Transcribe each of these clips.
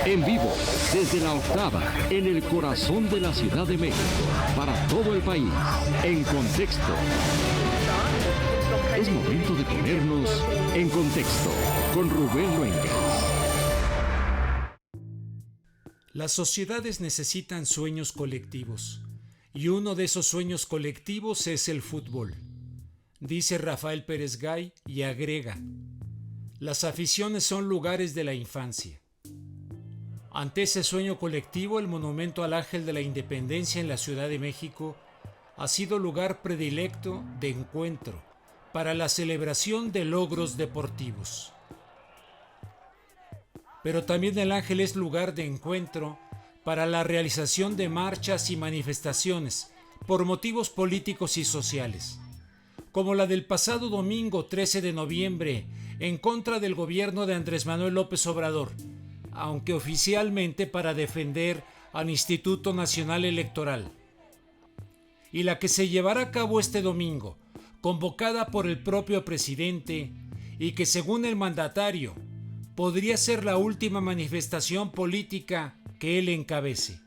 En vivo, desde la octava, en el corazón de la Ciudad de México, para todo el país, en contexto. Es momento de ponernos en contexto con Rubén Luengas. Las sociedades necesitan sueños colectivos, y uno de esos sueños colectivos es el fútbol. Dice Rafael Pérez Gay y agrega: las aficiones son lugares de la infancia. Ante ese sueño colectivo, el Monumento al Ángel de la Independencia en la Ciudad de México ha sido lugar predilecto de encuentro para la celebración de logros deportivos. Pero también el Ángel es lugar de encuentro para la realización de marchas y manifestaciones por motivos políticos y sociales, como la del pasado domingo 13 de noviembre en contra del gobierno de Andrés Manuel López Obrador, aunque oficialmente para defender al Instituto Nacional Electoral, y la que se llevará a cabo este domingo, convocada por el propio presidente, y que según el mandatario podría ser la última manifestación política que él encabece.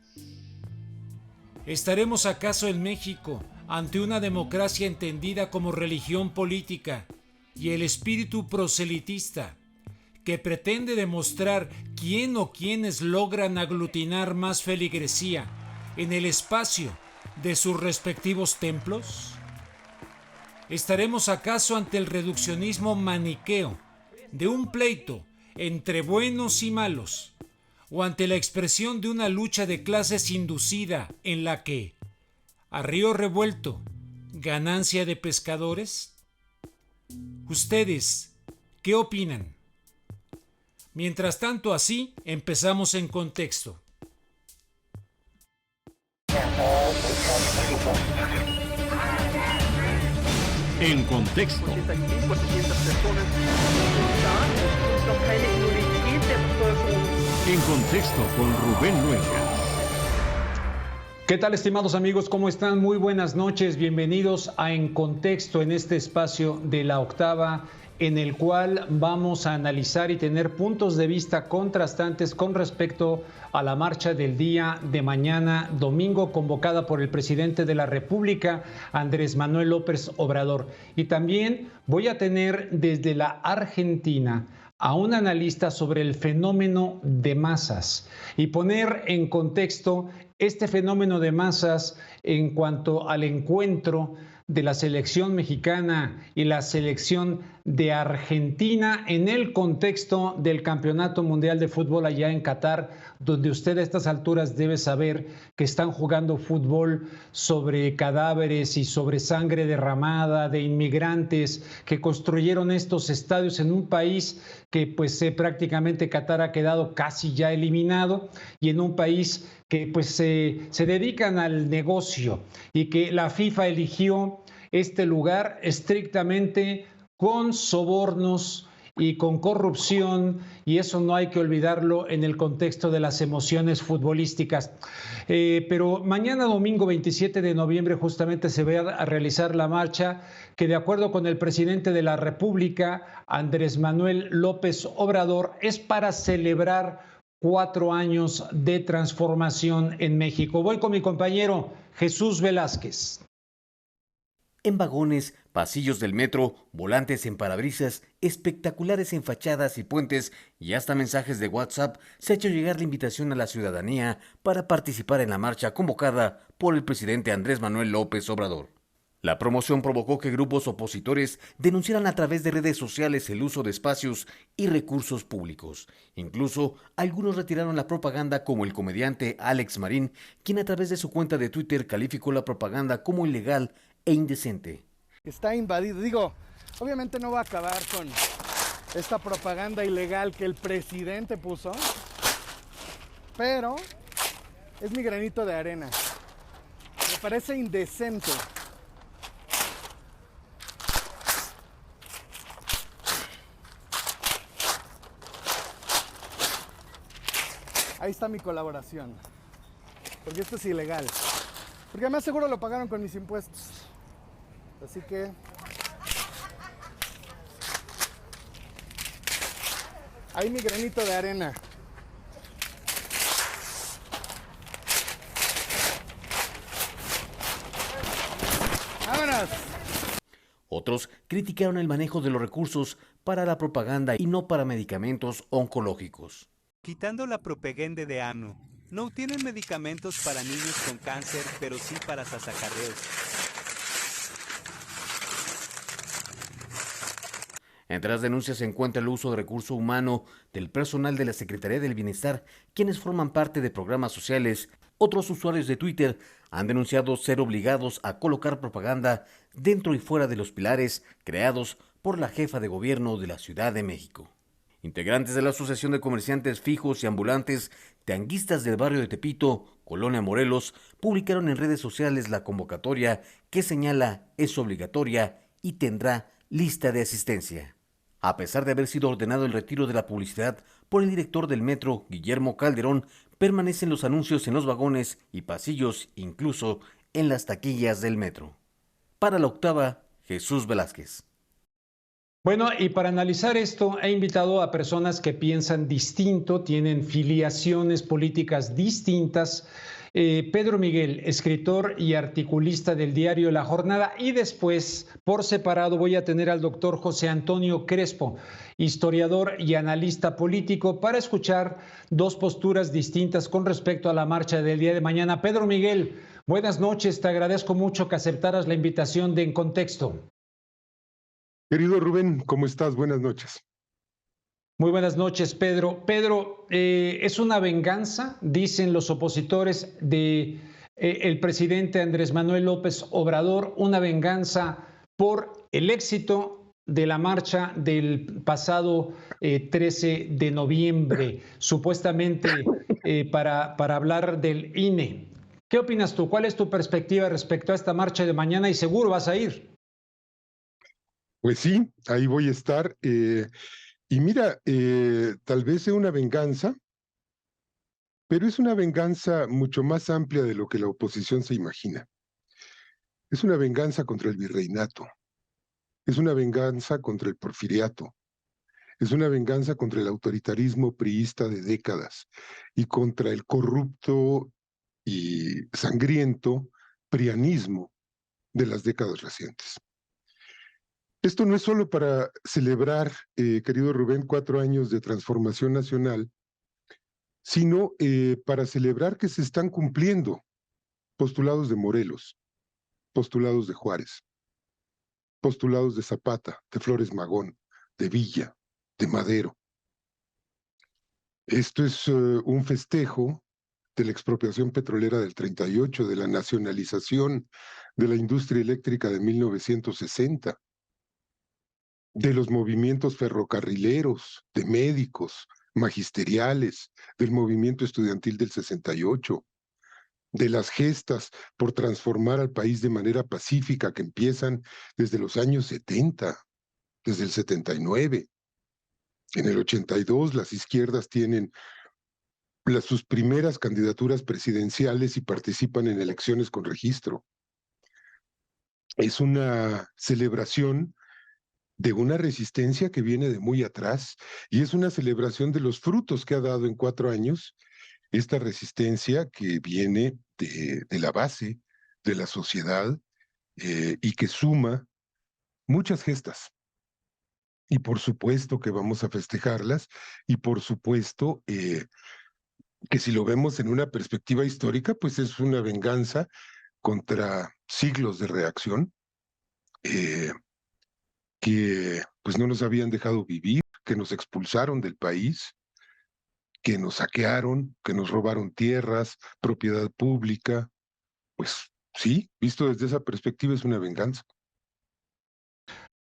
¿Estaremos acaso en México ante una democracia entendida como religión política y el espíritu proselitista que pretende demostrar quién o quiénes logran aglutinar más feligresía en el espacio de sus respectivos templos? ¿Estaremos acaso ante el reduccionismo maniqueo de un pleito entre buenos y malos, o ante la expresión de una lucha de clases inducida en la que, a río revuelto, ganancia de pescadores? ¿Ustedes qué opinan? Mientras tanto, así empezamos en contexto. En contexto. En contexto con Rubén Luengas. ¿Qué tal, estimados amigos? ¿Cómo están? Muy buenas noches. Bienvenidos a En Contexto, en este espacio de la octava, en el cual vamos a analizar y tener puntos de vista contrastantes con respecto a la marcha del día de mañana, domingo, convocada por el presidente de la República, Andrés Manuel López Obrador. Y también voy a tener desde la Argentina a un analista sobre el fenómeno de masas y poner en contexto este fenómeno de masas en cuanto al encuentro de la selección mexicana y la selección de Argentina en el contexto del Campeonato Mundial de Fútbol allá en Qatar, donde usted a estas alturas debe saber que están jugando fútbol sobre cadáveres y sobre sangre derramada de inmigrantes que construyeron estos estadios en un país que pues prácticamente Qatar ha quedado casi ya eliminado, y en un país que pues se dedican al negocio, y que la FIFA eligió este lugar estrictamente con sobornos y con corrupción, y eso no hay que olvidarlo en el contexto de las emociones futbolísticas. Pero mañana domingo 27 de noviembre justamente se va a realizar la marcha que, de acuerdo con el presidente de la República, Andrés Manuel López Obrador, es para celebrar 4 años de transformación en México. Voy con mi compañero Jesús Velázquez. En vagones, pasillos del metro, volantes en parabrisas, espectaculares en fachadas y puentes y hasta mensajes de WhatsApp, se ha hecho llegar la invitación a la ciudadanía para participar en la marcha convocada por el presidente Andrés Manuel López Obrador. La promoción provocó que grupos opositores denunciaran a través de redes sociales el uso de espacios y recursos públicos. Incluso algunos retiraron la propaganda, como el comediante Alex Marín, quien a través de su cuenta de Twitter calificó la propaganda como ilegal e indecente. Está invadido. Obviamente no va a acabar con esta propaganda ilegal que el presidente puso, pero es mi granito de arena. Me parece indecente. Ahí está mi colaboración, porque esto es ilegal, porque además seguro lo pagaron con mis impuestos, así que ahí mi granito de arena. más. Otros criticaron el manejo de los recursos para la propaganda y no para medicamentos oncológicos. Quitando la propaganda de AMLO, no tienen medicamentos para niños con cáncer, pero sí para sasacarreos. Entre las denuncias se encuentra el uso de recurso humano del personal de la Secretaría del Bienestar, quienes forman parte de programas sociales. Otros usuarios de Twitter han denunciado ser obligados a colocar propaganda dentro y fuera de los pilares creados por la jefa de gobierno de la Ciudad de México. Integrantes de la Asociación de Comerciantes Fijos y Ambulantes Tianguistas del barrio de Tepito, Colonia Morelos, publicaron en redes sociales la convocatoria que señala es obligatoria y tendrá lista de asistencia. A pesar de haber sido ordenado el retiro de la publicidad por el director del metro, Guillermo Calderón, permanecen los anuncios en los vagones y pasillos, incluso en las taquillas del metro. Para la octava, Jesús Velázquez. Bueno, y para analizar esto, he invitado a personas que piensan distinto, tienen filiaciones políticas distintas. Pedro Miguel, escritor y articulista del diario La Jornada, y después, por separado, voy a tener al doctor José Antonio Crespo, historiador y analista político, para escuchar dos posturas distintas con respecto a la marcha del día de mañana. Pedro Miguel, buenas noches, te agradezco mucho que aceptaras la invitación de En Contexto. Querido Rubén, ¿cómo estás? Buenas noches. Muy buenas noches, Pedro. Pedro, es una venganza, dicen los opositores de el presidente Andrés Manuel López Obrador, una venganza por el éxito de la marcha del pasado 13 de noviembre, supuestamente para hablar del INE. ¿Qué opinas tú? ¿Cuál es tu perspectiva respecto a esta marcha de mañana? Y seguro vas a ir. Pues sí, ahí voy a estar. Y mira, tal vez sea una venganza, pero es una venganza mucho más amplia de lo que la oposición se imagina. Es una venganza contra el virreinato, es una venganza contra el porfiriato, es una venganza contra el autoritarismo priista de décadas y contra el corrupto y sangriento prianismo de las décadas recientes. Esto no es solo para celebrar, querido Rubén, 4 años de transformación nacional, sino para celebrar que se están cumpliendo postulados de Morelos, postulados de Juárez, postulados de Zapata, de Flores Magón, de Villa, de Madero. Esto es un festejo de la expropiación petrolera del 38, de la nacionalización de la industria eléctrica de 1960, de los movimientos ferrocarrileros, de médicos, magisteriales, del movimiento estudiantil del 68, de las gestas por transformar al país de manera pacífica que empiezan desde los años 70, desde el 79. En el 82 las izquierdas tienen sus primeras candidaturas presidenciales y participan en elecciones con registro. Es una celebración de una resistencia que viene de muy atrás y es una celebración de los frutos que ha dado en 4 años esta resistencia que viene de la base de la sociedad y que suma muchas gestas. Y por supuesto que vamos a festejarlas y por supuesto que si lo vemos en una perspectiva histórica, pues es una venganza contra siglos de reacción que pues no nos habían dejado vivir, que nos expulsaron del país, que nos saquearon, que nos robaron tierras, propiedad pública. Pues sí, visto desde esa perspectiva es una venganza.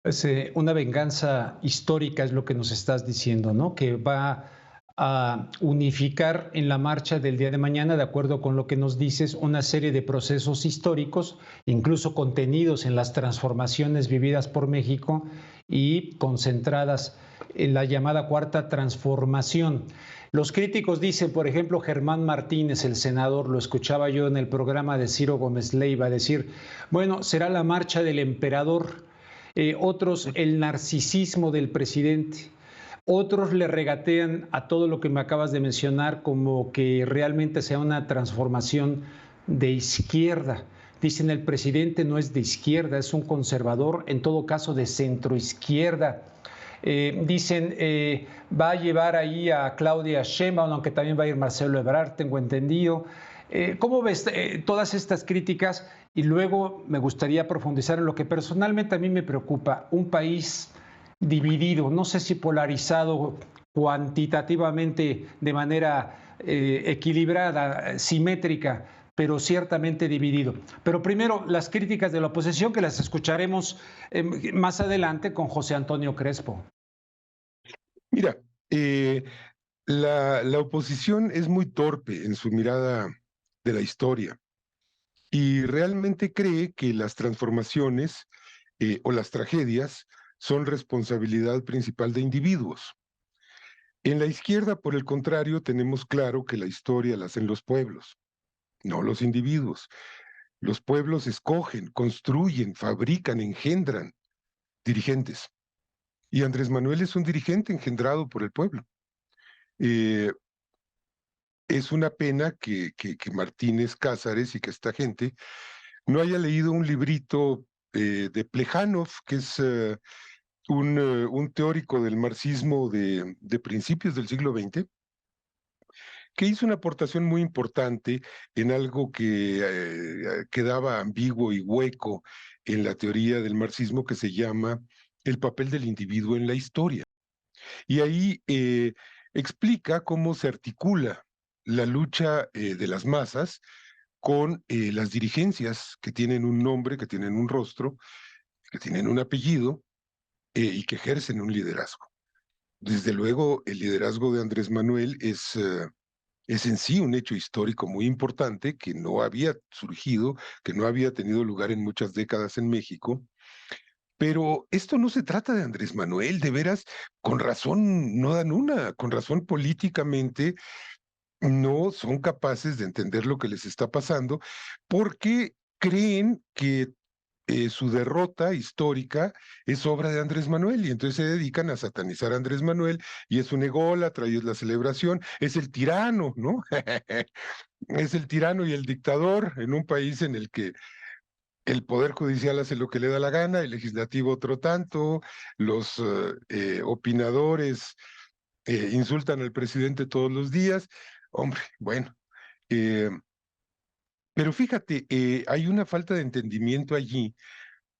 Es una venganza histórica, es lo que nos estás diciendo, ¿no? Que va a unificar en la marcha del día de mañana, de acuerdo con lo que nos dices, una serie de procesos históricos, incluso contenidos en las transformaciones vividas por México y concentradas en la llamada cuarta transformación. Los críticos dicen, por ejemplo, Germán Martínez, el senador, lo escuchaba yo en el programa de Ciro Gómez Leiva, decir, bueno, será la marcha del emperador, otros el narcisismo del presidente. Otros le regatean a todo lo que me acabas de mencionar como que realmente sea una transformación de izquierda. Dicen el presidente no es de izquierda, es un conservador, en todo caso de centroizquierda. Dicen va a llevar ahí a Claudia Sheinbaum, aunque también va a ir Marcelo Ebrard, tengo entendido. ¿Cómo ves todas estas críticas? Y luego me gustaría profundizar en lo que personalmente a mí me preocupa, un país dividido, no sé si polarizado cuantitativamente de manera equilibrada, simétrica, pero ciertamente dividido. Pero primero, las críticas de la oposición, que las escucharemos más adelante con José Antonio Crespo. Mira, la oposición es muy torpe en su mirada de la historia y realmente cree que las transformaciones o las tragedias son responsabilidad principal de individuos. En la izquierda, por el contrario, tenemos claro que la historia la hacen los pueblos, no los individuos. Los pueblos escogen, construyen, fabrican, engendran dirigentes. Y Andrés Manuel es un dirigente engendrado por el pueblo. Es una pena que Martínez Cázares y que esta gente no haya leído un librito de Plejánov, que es un teórico del marxismo de principios del siglo XX, que hizo una aportación muy importante en algo que quedaba ambiguo y hueco en la teoría del marxismo, que se llama el papel del individuo en la historia. Y ahí explica cómo se articula la lucha de las masas con las dirigencias que tienen un nombre, que tienen un rostro, que tienen un apellido y que ejercen un liderazgo. Desde luego, el liderazgo de Andrés Manuel es en sí un hecho histórico muy importante que no había surgido, que no había tenido lugar en muchas décadas en México. Pero esto no se trata de Andrés Manuel, de veras, con razón no dan una, con razón políticamente no son capaces de entender lo que les está pasando, porque creen que su derrota histórica es obra de Andrés Manuel, y entonces se dedican a satanizar a Andrés Manuel, y es un ególatra, y es la celebración, es el tirano, ¿no? Es el tirano y el dictador en un país en el que el Poder Judicial hace lo que le da la gana, el Legislativo otro tanto, los opinadores insultan al presidente todos los días. Hombre, bueno, pero fíjate, hay una falta de entendimiento allí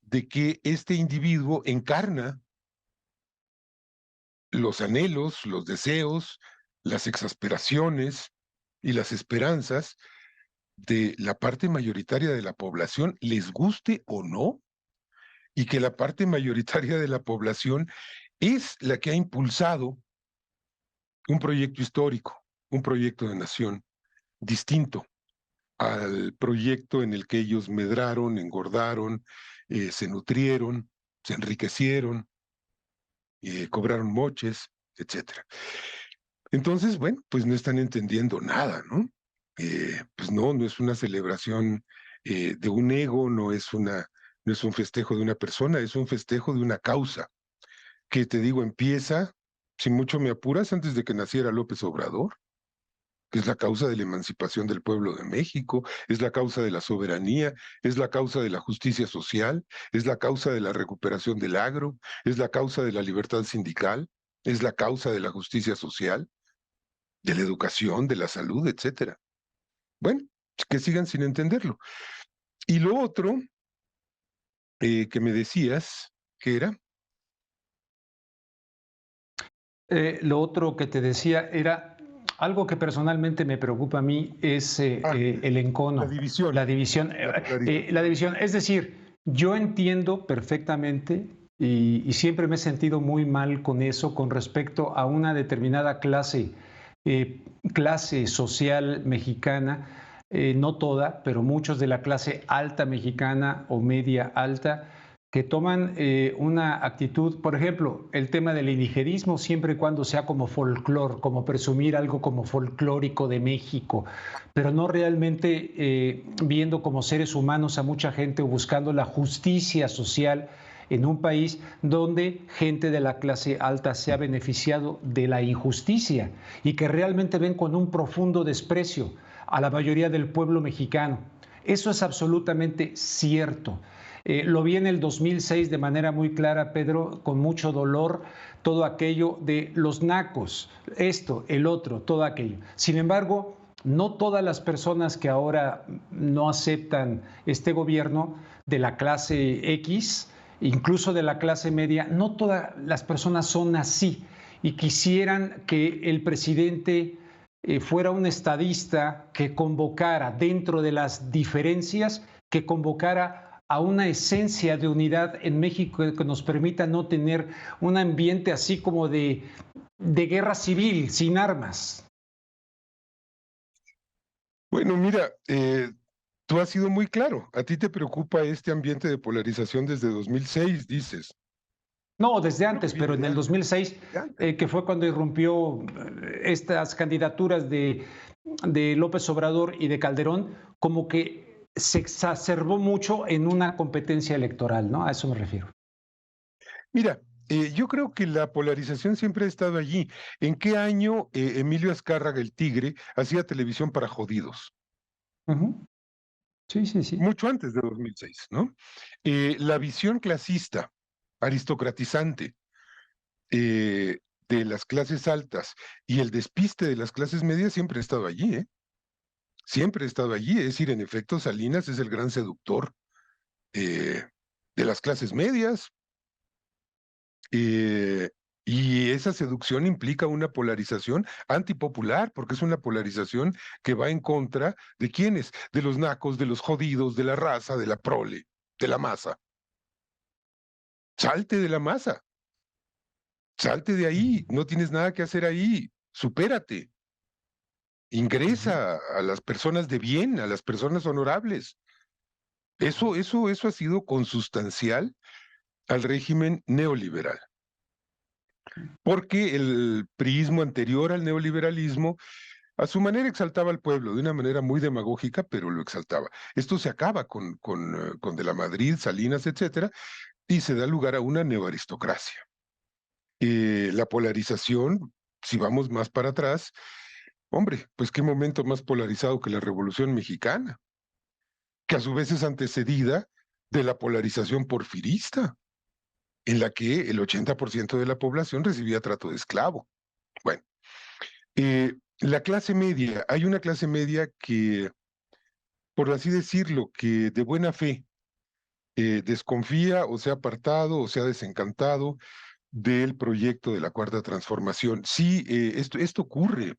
de que este individuo encarna los anhelos, los deseos, las exasperaciones y las esperanzas de la parte mayoritaria de la población, les guste o no, y que la parte mayoritaria de la población es la que ha impulsado un proyecto histórico, un proyecto de nación distinto al proyecto en el que ellos medraron, engordaron, se nutrieron, se enriquecieron, cobraron moches, etcétera. Entonces, bueno, pues no están entendiendo nada, ¿no? Pues no es una celebración de un ego, no es un festejo de una persona, es un festejo de una causa, que te digo, empieza, si mucho me apuras, antes de que naciera López Obrador, que es la causa de la emancipación del pueblo de México, es la causa de la soberanía, es la causa de la justicia social, es la causa de la recuperación del agro, es la causa de la libertad sindical, es la causa de la justicia social, de la educación, de la salud, etcétera. Bueno, que sigan sin entenderlo. Y lo otro que me decías, ¿qué era? Lo otro que te decía era algo que personalmente me preocupa a mí, es el encono. La división. La división. La división. Es decir, yo entiendo perfectamente y siempre me he sentido muy mal con eso, con respecto a una determinada clase social mexicana, no toda, pero muchos de la clase alta mexicana o media alta, que toman una actitud, por ejemplo, el tema del indigenismo, siempre y cuando sea como folclor, como presumir algo como folclórico de México, pero no realmente viendo como seres humanos a mucha gente o buscando la justicia social en un país donde gente de la clase alta se ha beneficiado de la injusticia y que realmente ven con un profundo desprecio a la mayoría del pueblo mexicano. Eso es absolutamente cierto. Lo vi en el 2006 de manera muy clara, Pedro, con mucho dolor, todo aquello de los nacos, esto, el otro, todo aquello. Sin embargo, no todas las personas que ahora no aceptan este gobierno de la clase X, incluso de la clase media, no todas las personas son así y quisieran que el presidente fuera un estadista que convocara dentro de las diferencias, que convocara a una esencia de unidad en México que nos permita no tener un ambiente así como de guerra civil, sin armas. Bueno, mira, tú has sido muy claro. A ti te preocupa este ambiente de polarización desde 2006, dices. No, desde Creo que antes, pero viene en de el antes. 2006, De antes. que fue cuando irrumpió estas candidaturas de López Obrador y de Calderón, como que se exacerbó mucho en una competencia electoral, ¿no? A eso me refiero. Mira, yo creo que la polarización siempre ha estado allí. ¿En qué año Emilio Azcárraga, el Tigre, hacía televisión para jodidos? Ujú. Sí, sí, sí. Mucho antes de 2006, ¿no? La visión clasista, aristocratizante, de las clases altas y el despiste de las clases medias siempre ha estado allí, ¿eh? Siempre ha estado allí. Es decir, en efecto, Salinas es el gran seductor eh, de las clases medias. eh, y esa seducción implica una polarización antipopular, porque es una polarización que va en contra de quiénes, de los nacos, de los jodidos, de la raza, de la prole, de la masa. Salte de la masa, salte de ahí, no tienes nada que hacer ahí, supérate, ingresa a las personas de bien, a las personas honorables. Eso ha sido consustancial al régimen neoliberal. Porque el priismo anterior al neoliberalismo, a su manera exaltaba al pueblo, de una manera muy demagógica, pero lo exaltaba. Esto se acaba con De la Madrid, Salinas, etcétera, y se da lugar a una neoaristocracia. La polarización, si vamos más para atrás, hombre, pues qué momento más polarizado que la Revolución Mexicana, que a su vez es antecedida de la polarización porfirista, en la que el 80% de la población recibía trato de esclavo. Bueno, la clase media, hay una clase media que, por así decirlo, que de buena fe desconfía o se ha apartado o se ha desencantado del proyecto de la Cuarta Transformación. Sí, esto ocurre,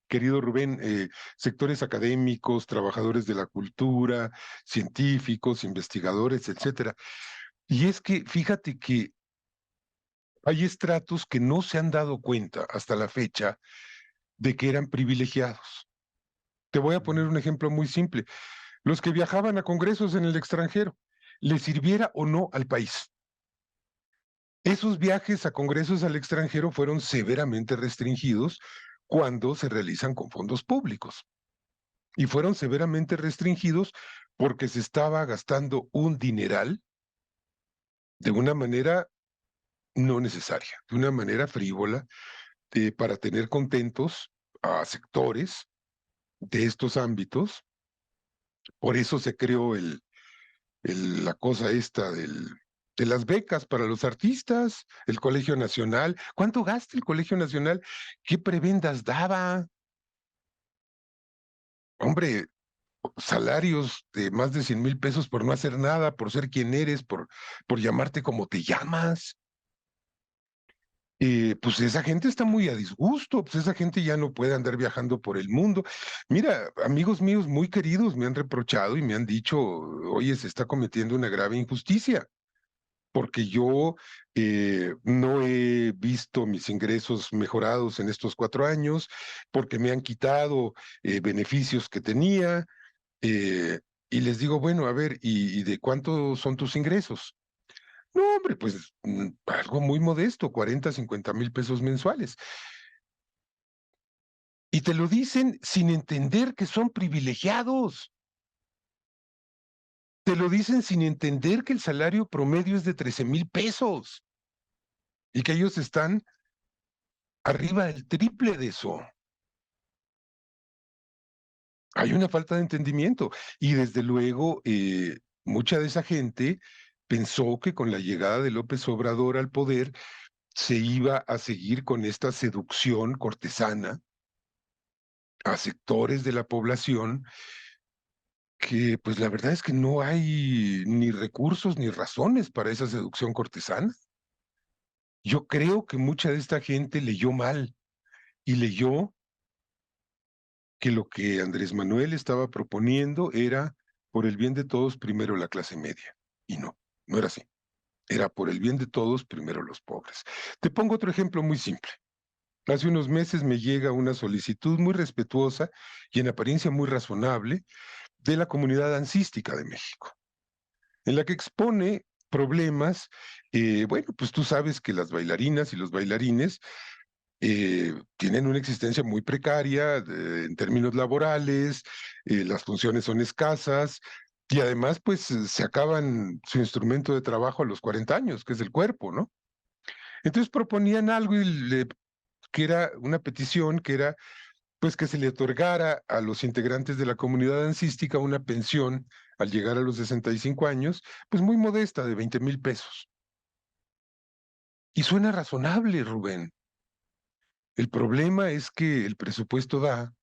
querido Rubén, sectores académicos, trabajadores de la cultura, científicos, investigadores, etcétera. Y es que fíjate que hay estratos que no se han dado cuenta hasta la fecha de que eran privilegiados. Te voy a poner un ejemplo muy simple. Los que viajaban a congresos en el extranjero, les sirviera o no al país. Esos viajes a congresos al extranjero fueron severamente restringidos cuando se realizan con fondos públicos. Y fueron severamente restringidos porque se estaba gastando un dineral de una manera no necesaria, de una manera frívola, para tener contentos a sectores de estos ámbitos. Por eso se creó la cosa esta de las becas para los artistas, el Colegio Nacional. ¿Cuánto gasta el Colegio Nacional? ¿Qué prebendas daba? Hombre, salarios de más de 100,000 pesos por no hacer nada, por ser quien eres, por llamarte como te llamas. Pues esa gente está muy a disgusto, pues esa gente ya no puede andar viajando por el mundo. Mira, amigos míos muy queridos me han reprochado y me han dicho, oye, se está cometiendo una grave injusticia, porque yo no he visto mis ingresos mejorados en estos 4 años, porque me han quitado beneficios que tenía, y les digo, bueno, a ver, ¿y de cuánto son tus ingresos? No, hombre, pues algo muy modesto, 40, 50,000 pesos mensuales. Y te lo dicen sin entender que son privilegiados. Te lo dicen sin entender que el salario promedio es de 13,000 pesos y que ellos están arriba del triple de eso. Hay una falta de entendimiento y desde luego mucha de esa gente pensó que con la llegada de López Obrador al poder se iba a seguir con esta seducción cortesana a sectores de la población que pues la verdad es que no hay ni recursos ni razones para esa seducción cortesana. Yo creo que mucha de esta gente leyó mal y leyó que lo que Andrés Manuel estaba proponiendo era por el bien de todos primero la clase media. Y no, no era así. Era por el bien de todos primero los pobres. Te pongo otro ejemplo muy simple. Hace unos meses me llega una solicitud muy respetuosa y en apariencia muy razonable de la comunidad dancística de México, en la que expone problemas. Bueno, pues tú sabes que las bailarinas y los bailarines tienen una existencia muy precaria en términos laborales, las funciones son escasas y además pues se acaban su instrumento de trabajo a los 40 años, que es el cuerpo, ¿no? Entonces proponían algo que era una petición que era pues que se le otorgara a los integrantes de la comunidad dancística una pensión al llegar a los 65 años, pues muy modesta, de 20,000 pesos. Y suena razonable, Rubén. El problema es que el presupuesto da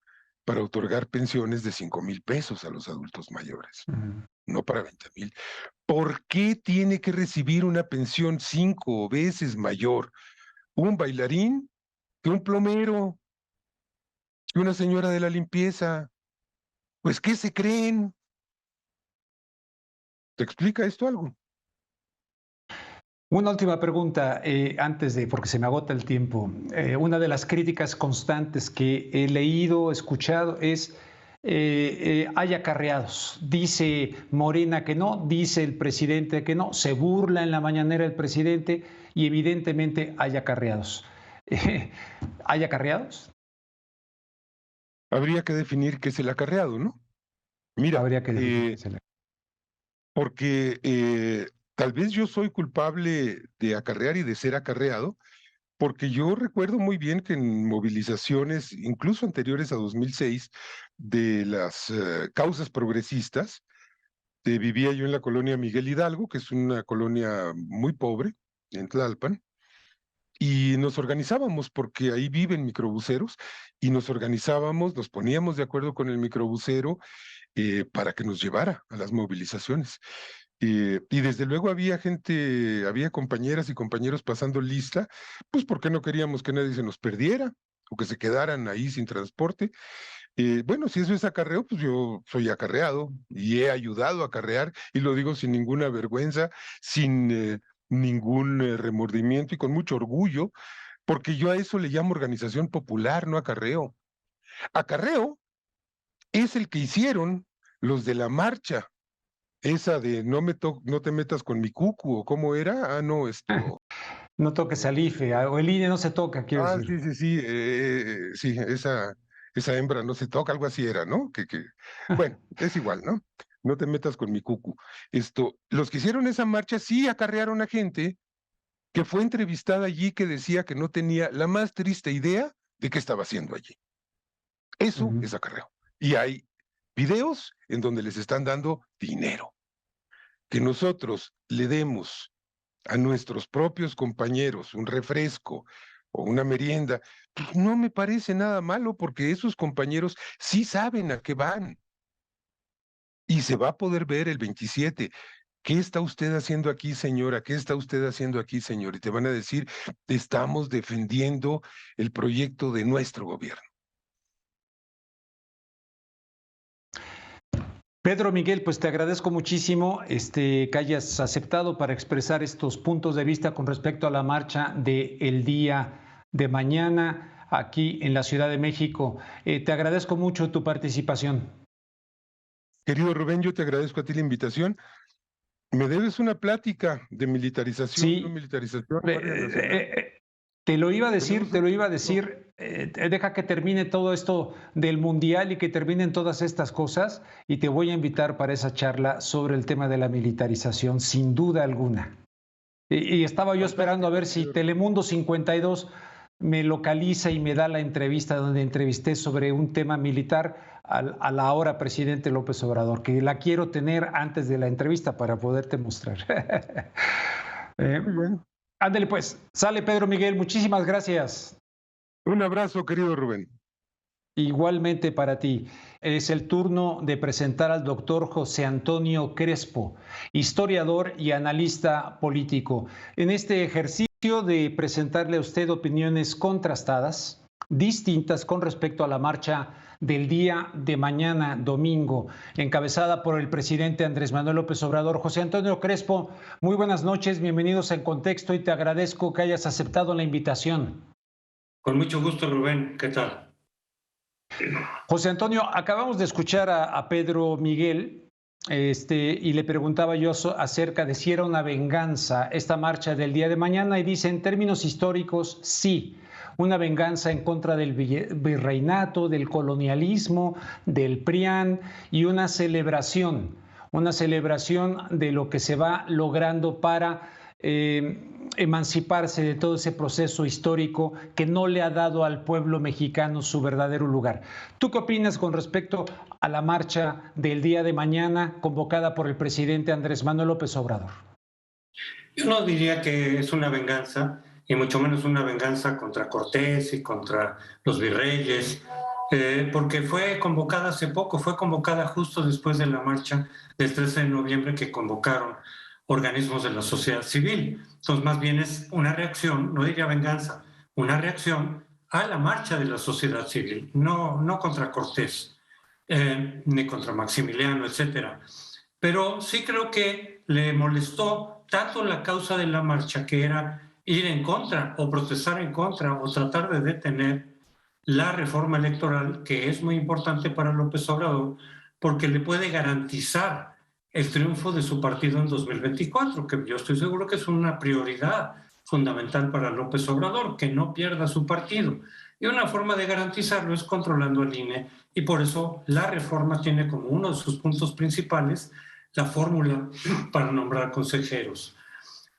para otorgar pensiones de 5,000 pesos a los adultos mayores, no para 20,000. ¿Por qué tiene que recibir una pensión 5 veces mayor un bailarín que un plomero, que una señora de la limpieza? Pues, ¿qué se creen? ¿Te explica esto algo? Una última pregunta, porque se me agota el tiempo. Una de las críticas constantes que he leído, escuchado, es hay acarreados. Dice Morena que no, dice el presidente que no, se burla en la mañanera el presidente y evidentemente hay acarreados. ¿Hay acarreados? Habría que definir qué es el acarreado, ¿no? Mira, Habría que definir qué es el porque tal vez yo soy culpable de acarrear y de ser acarreado, porque yo recuerdo muy bien que en movilizaciones, incluso anteriores a 2006, de las causas progresistas, vivía yo en la colonia Miguel Hidalgo, que es una colonia muy pobre, en Tlalpan, y nos organizábamos, porque ahí viven microbuseros, y nos organizábamos, nos poníamos de acuerdo con el microbusero para que nos llevara a las movilizaciones. Y desde luego había gente, había compañeras y compañeros pasando lista, pues porque no queríamos que nadie se nos perdiera o que se quedaran ahí sin transporte. Bueno, si eso es acarreo, pues yo soy acarreado y he ayudado a acarrear y lo digo sin ninguna vergüenza, sin ningún remordimiento y con mucho orgullo, porque yo a eso le llamo organización popular, no acarreo. Acarreo es el que hicieron los de la marcha, esa de no te metas con mi cucu, o cómo era, no, No toques al IFE, o el INE no se toca, quiero decir. sí, esa hembra no se toca, algo así era, ¿no? Bueno, es igual, ¿no? No te metas con mi cucu. Los que hicieron esa marcha sí acarrearon a gente que fue entrevistada allí que decía que no tenía la más triste idea de qué estaba haciendo allí. Eso es acarreo. Y hay videos en donde les están dando dinero. Que nosotros le demos a nuestros propios compañeros un refresco o una merienda, pues no me parece nada malo, porque esos compañeros sí saben a qué van. Y se va a poder ver el 27. ¿Qué está usted haciendo aquí, señora? ¿Qué está usted haciendo aquí, señor? Y te van a decir, estamos defendiendo el proyecto de nuestro gobierno. Pedro Miguel, pues te agradezco muchísimo que hayas aceptado para expresar estos puntos de vista con respecto a la marcha del día de mañana aquí en la Ciudad de México. Te agradezco mucho tu participación. Querido Rubén, yo te agradezco a ti la invitación. Me debes una plática de militarización, Sí. no militarización. Te lo iba a decir. Deja que termine todo esto del Mundial y que terminen todas estas cosas y te voy a invitar para esa charla sobre el tema de la militarización, sin duda alguna. Y estaba yo esperando a ver si Telemundo 52 me localiza y me da la entrevista donde entrevisté sobre un tema militar a la ahora presidente López Obrador, que la quiero tener antes de la entrevista para poderte mostrar. Ándale pues, sale Pedro Miguel, muchísimas gracias. Un abrazo, querido Rubén. Igualmente para ti. Es el turno de presentar al doctor José Antonio Crespo, historiador y analista político. En este ejercicio de presentarle a usted opiniones contrastadas, distintas con respecto a la marcha del día de mañana, domingo, encabezada por el presidente Andrés Manuel López Obrador. José Antonio Crespo, muy buenas noches, bienvenidos a En Contexto y te agradezco que hayas aceptado la invitación. Con mucho gusto, Rubén. ¿Qué tal? José Antonio, acabamos de escuchar a Pedro Miguel y le preguntaba yo acerca de si era una venganza esta marcha del día de mañana y dice en términos históricos sí, una venganza en contra del virreinato, del colonialismo, del PRIAN y una celebración de lo que se va logrando para emanciparse de todo ese proceso histórico que no le ha dado al pueblo mexicano su verdadero lugar. ¿Tú qué opinas con respecto a la marcha del día de mañana convocada por el presidente Andrés Manuel López Obrador? Yo no diría que es una venganza, y mucho menos una venganza contra Cortés y contra los virreyes, porque fue convocada hace poco, fue convocada justo después de la marcha del 13 de noviembre que convocaron organismos de la sociedad civil. Entonces, más bien es una reacción, no diría venganza, una reacción a la marcha de la sociedad civil, no contra Cortés, ni contra Maximiliano, etcétera. Pero sí creo que le molestó tanto la causa de la marcha, que era ir en contra o protestar en contra o tratar de detener la reforma electoral, que es muy importante para López Obrador, porque le puede garantizar el triunfo de su partido en 2024, que yo estoy seguro que es una prioridad fundamental para López Obrador, que no pierda su partido. Y una forma de garantizarlo es controlando al INE, y por eso la reforma tiene como uno de sus puntos principales la fórmula para nombrar consejeros.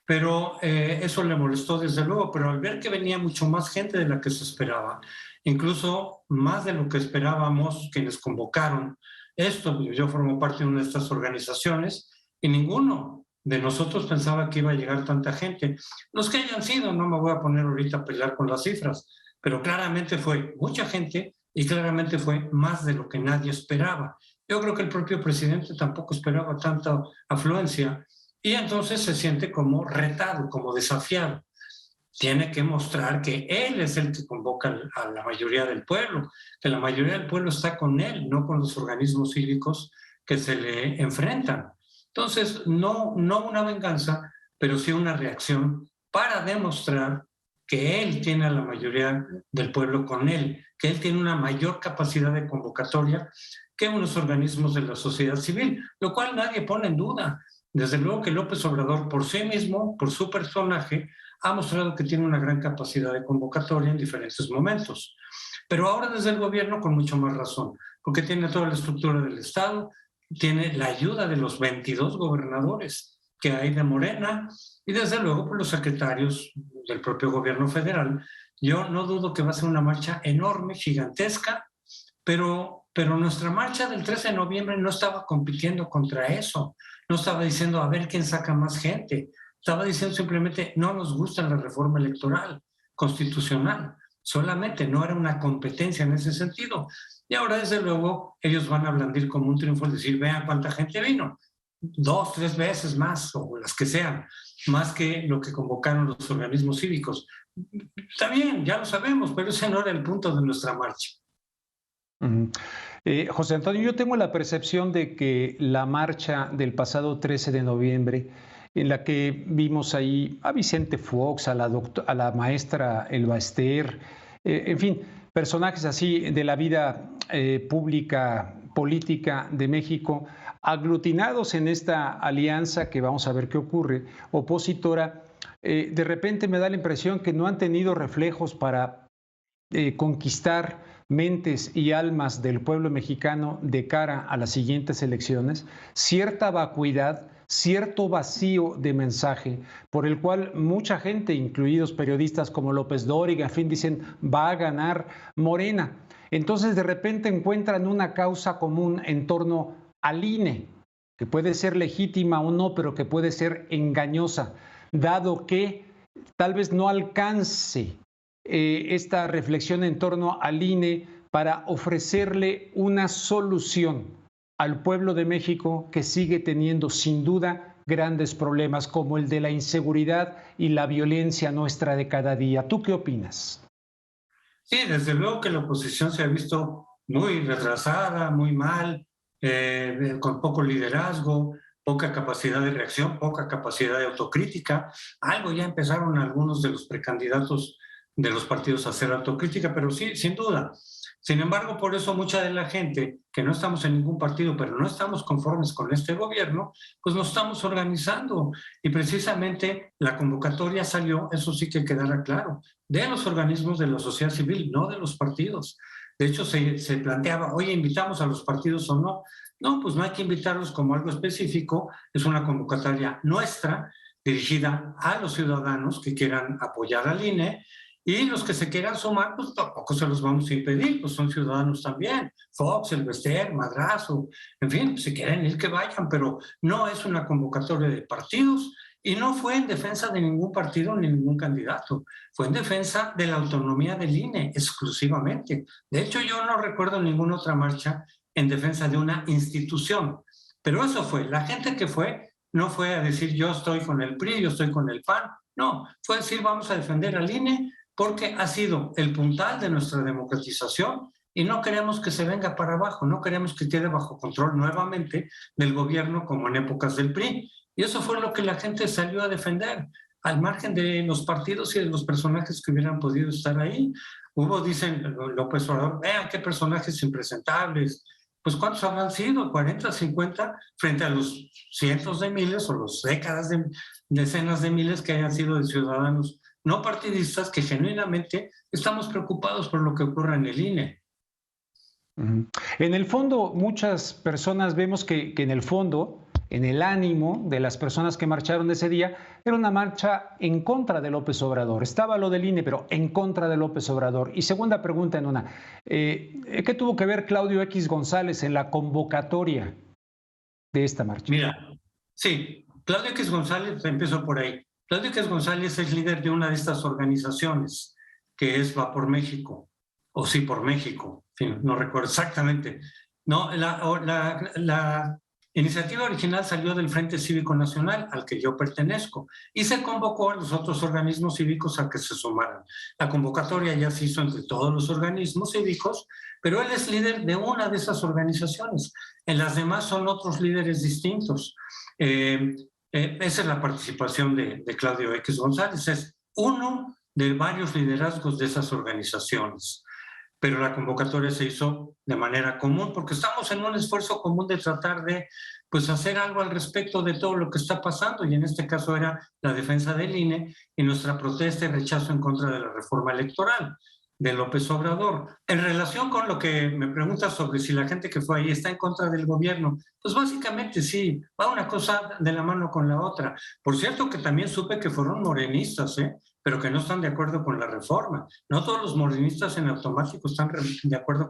Pero eso le molestó desde luego, pero al ver que venía mucho más gente de la que se esperaba, incluso más de lo que esperábamos quienes convocaron esto, yo formo parte de una de estas organizaciones y ninguno de nosotros pensaba que iba a llegar tanta gente. Los que hayan sido, no me voy a poner ahorita a pelear con las cifras, pero claramente fue mucha gente y claramente fue más de lo que nadie esperaba. Yo creo que el propio presidente tampoco esperaba tanta afluencia y entonces se siente como retado, como desafiado. Tiene que mostrar que él es el que convoca a la mayoría del pueblo, que la mayoría del pueblo está con él, no con los organismos cívicos que se le enfrentan. Entonces, no una venganza, pero sí una reacción para demostrar que él tiene a la mayoría del pueblo con él, que él tiene una mayor capacidad de convocatoria que unos organismos de la sociedad civil, lo cual nadie pone en duda. Desde luego que López Obrador por sí mismo, por su personaje, ha mostrado que tiene una gran capacidad de convocatoria en diferentes momentos. Pero ahora desde el gobierno con mucho más razón, porque tiene toda la estructura del Estado, tiene la ayuda de los 22 gobernadores que hay de Morena y desde luego por los secretarios del propio gobierno federal. Yo no dudo que va a ser una marcha enorme, gigantesca, pero nuestra marcha del 13 de noviembre no estaba compitiendo contra eso, no estaba diciendo a ver quién saca más gente, estaba diciendo simplemente no nos gusta la reforma electoral, constitucional, solamente no era una competencia en ese sentido. Y ahora desde luego ellos van a blandir como un triunfo, decir vean cuánta gente vino, 2, 3 veces más o las que sean, más que lo que convocaron los organismos cívicos. Está bien, ya lo sabemos, pero ese no era el punto de nuestra marcha. José Antonio, yo tengo la percepción de que la marcha del pasado 13 de noviembre, en la que vimos ahí a Vicente Fox, a la maestra Elba Ester, en fin, personajes así de la vida pública, política de México, aglutinados en esta alianza que vamos a ver qué ocurre, opositora, de repente me da la impresión que no han tenido reflejos para conquistar mentes y almas del pueblo mexicano de cara a las siguientes elecciones, cierta vacuidad cierto vacío de mensaje por el cual mucha gente, incluidos periodistas como López Dóriga, en fin, dicen va a ganar Morena. Entonces de repente encuentran una causa común en torno al INE, que puede ser legítima o no, pero que puede ser engañosa, dado que tal vez no alcance esta reflexión en torno al INE para ofrecerle una solución al pueblo de México, que sigue teniendo sin duda grandes problemas como el de la inseguridad y la violencia nuestra de cada día. ¿Tú qué opinas? Sí, desde luego que la oposición se ha visto muy retrasada, muy mal, con poco liderazgo, poca capacidad de reacción, poca capacidad de autocrítica. Algo ya empezaron algunos de los precandidatos de los partidos a hacer autocrítica, pero sí, sin duda. Sin embargo, por eso mucha de la gente que no estamos en ningún partido, pero no estamos conformes con este gobierno, pues nos estamos organizando. Y precisamente la convocatoria salió, eso sí que quedará claro, de los organismos de la sociedad civil, no de los partidos. De hecho, se planteaba, oye, ¿invitamos a los partidos o no? No, pues no hay que invitarlos como algo específico, es una convocatoria nuestra, dirigida a los ciudadanos que quieran apoyar al INE, y los que se quieran sumar, pues tampoco se los vamos a impedir, pues son ciudadanos también. Fox, Elvester, Madrazo, en fin, si quieren ir que vayan, pero no es una convocatoria de partidos y no fue en defensa de ningún partido ni ningún candidato. Fue en defensa de la autonomía del INE exclusivamente. De hecho, yo no recuerdo ninguna otra marcha en defensa de una institución, pero eso fue. La gente que fue no fue a decir yo estoy con el PRI, yo estoy con el PAN. No, fue a decir vamos a defender al INE porque ha sido el puntal de nuestra democratización y no queremos que se venga para abajo, no queremos que quede bajo control nuevamente del gobierno como en épocas del PRI. Y eso fue lo que la gente salió a defender, al margen de los partidos y de los personajes que hubieran podido estar ahí. Hubo, dicen López Obrador, vean qué personajes impresentables. Pues ¿cuántos habrán sido? 40, 50, frente a los cientos de miles o los decenas de miles que hayan sido de ciudadanos no partidistas que genuinamente estamos preocupados por lo que ocurre en el INE. En el fondo, muchas personas vemos que en el fondo, en el ánimo de las personas que marcharon ese día, era una marcha en contra de López Obrador. Estaba lo del INE, pero en contra de López Obrador. Y segunda pregunta en una, ¿qué tuvo que ver Claudio X González en la convocatoria de esta marcha? Mira, sí, Claudio X González, empezó por ahí. Claudio X González es líder de una de estas organizaciones, que es Va por México, o Sí por México, en fin, no recuerdo exactamente. No, la iniciativa original salió del Frente Cívico Nacional, al que yo pertenezco, y se convocó a los otros organismos cívicos a que se sumaran. La convocatoria ya se hizo entre todos los organismos cívicos, pero él es líder de una de esas organizaciones. En las demás son otros líderes distintos. Esa es la participación de Claudio X González, es uno de varios liderazgos de esas organizaciones, pero la convocatoria se hizo de manera común porque estamos en un esfuerzo común de tratar de pues, hacer algo al respecto de todo lo que está pasando, y en este caso era la defensa del INE y nuestra protesta y rechazo en contra de la reforma electoral de López Obrador. En relación con lo que me preguntas sobre si la gente que fue ahí está en contra del gobierno, pues básicamente sí, va una cosa de la mano con la otra. Por cierto que también supe que fueron morenistas, pero que no están de acuerdo con la reforma. No todos los morenistas en automático están de acuerdo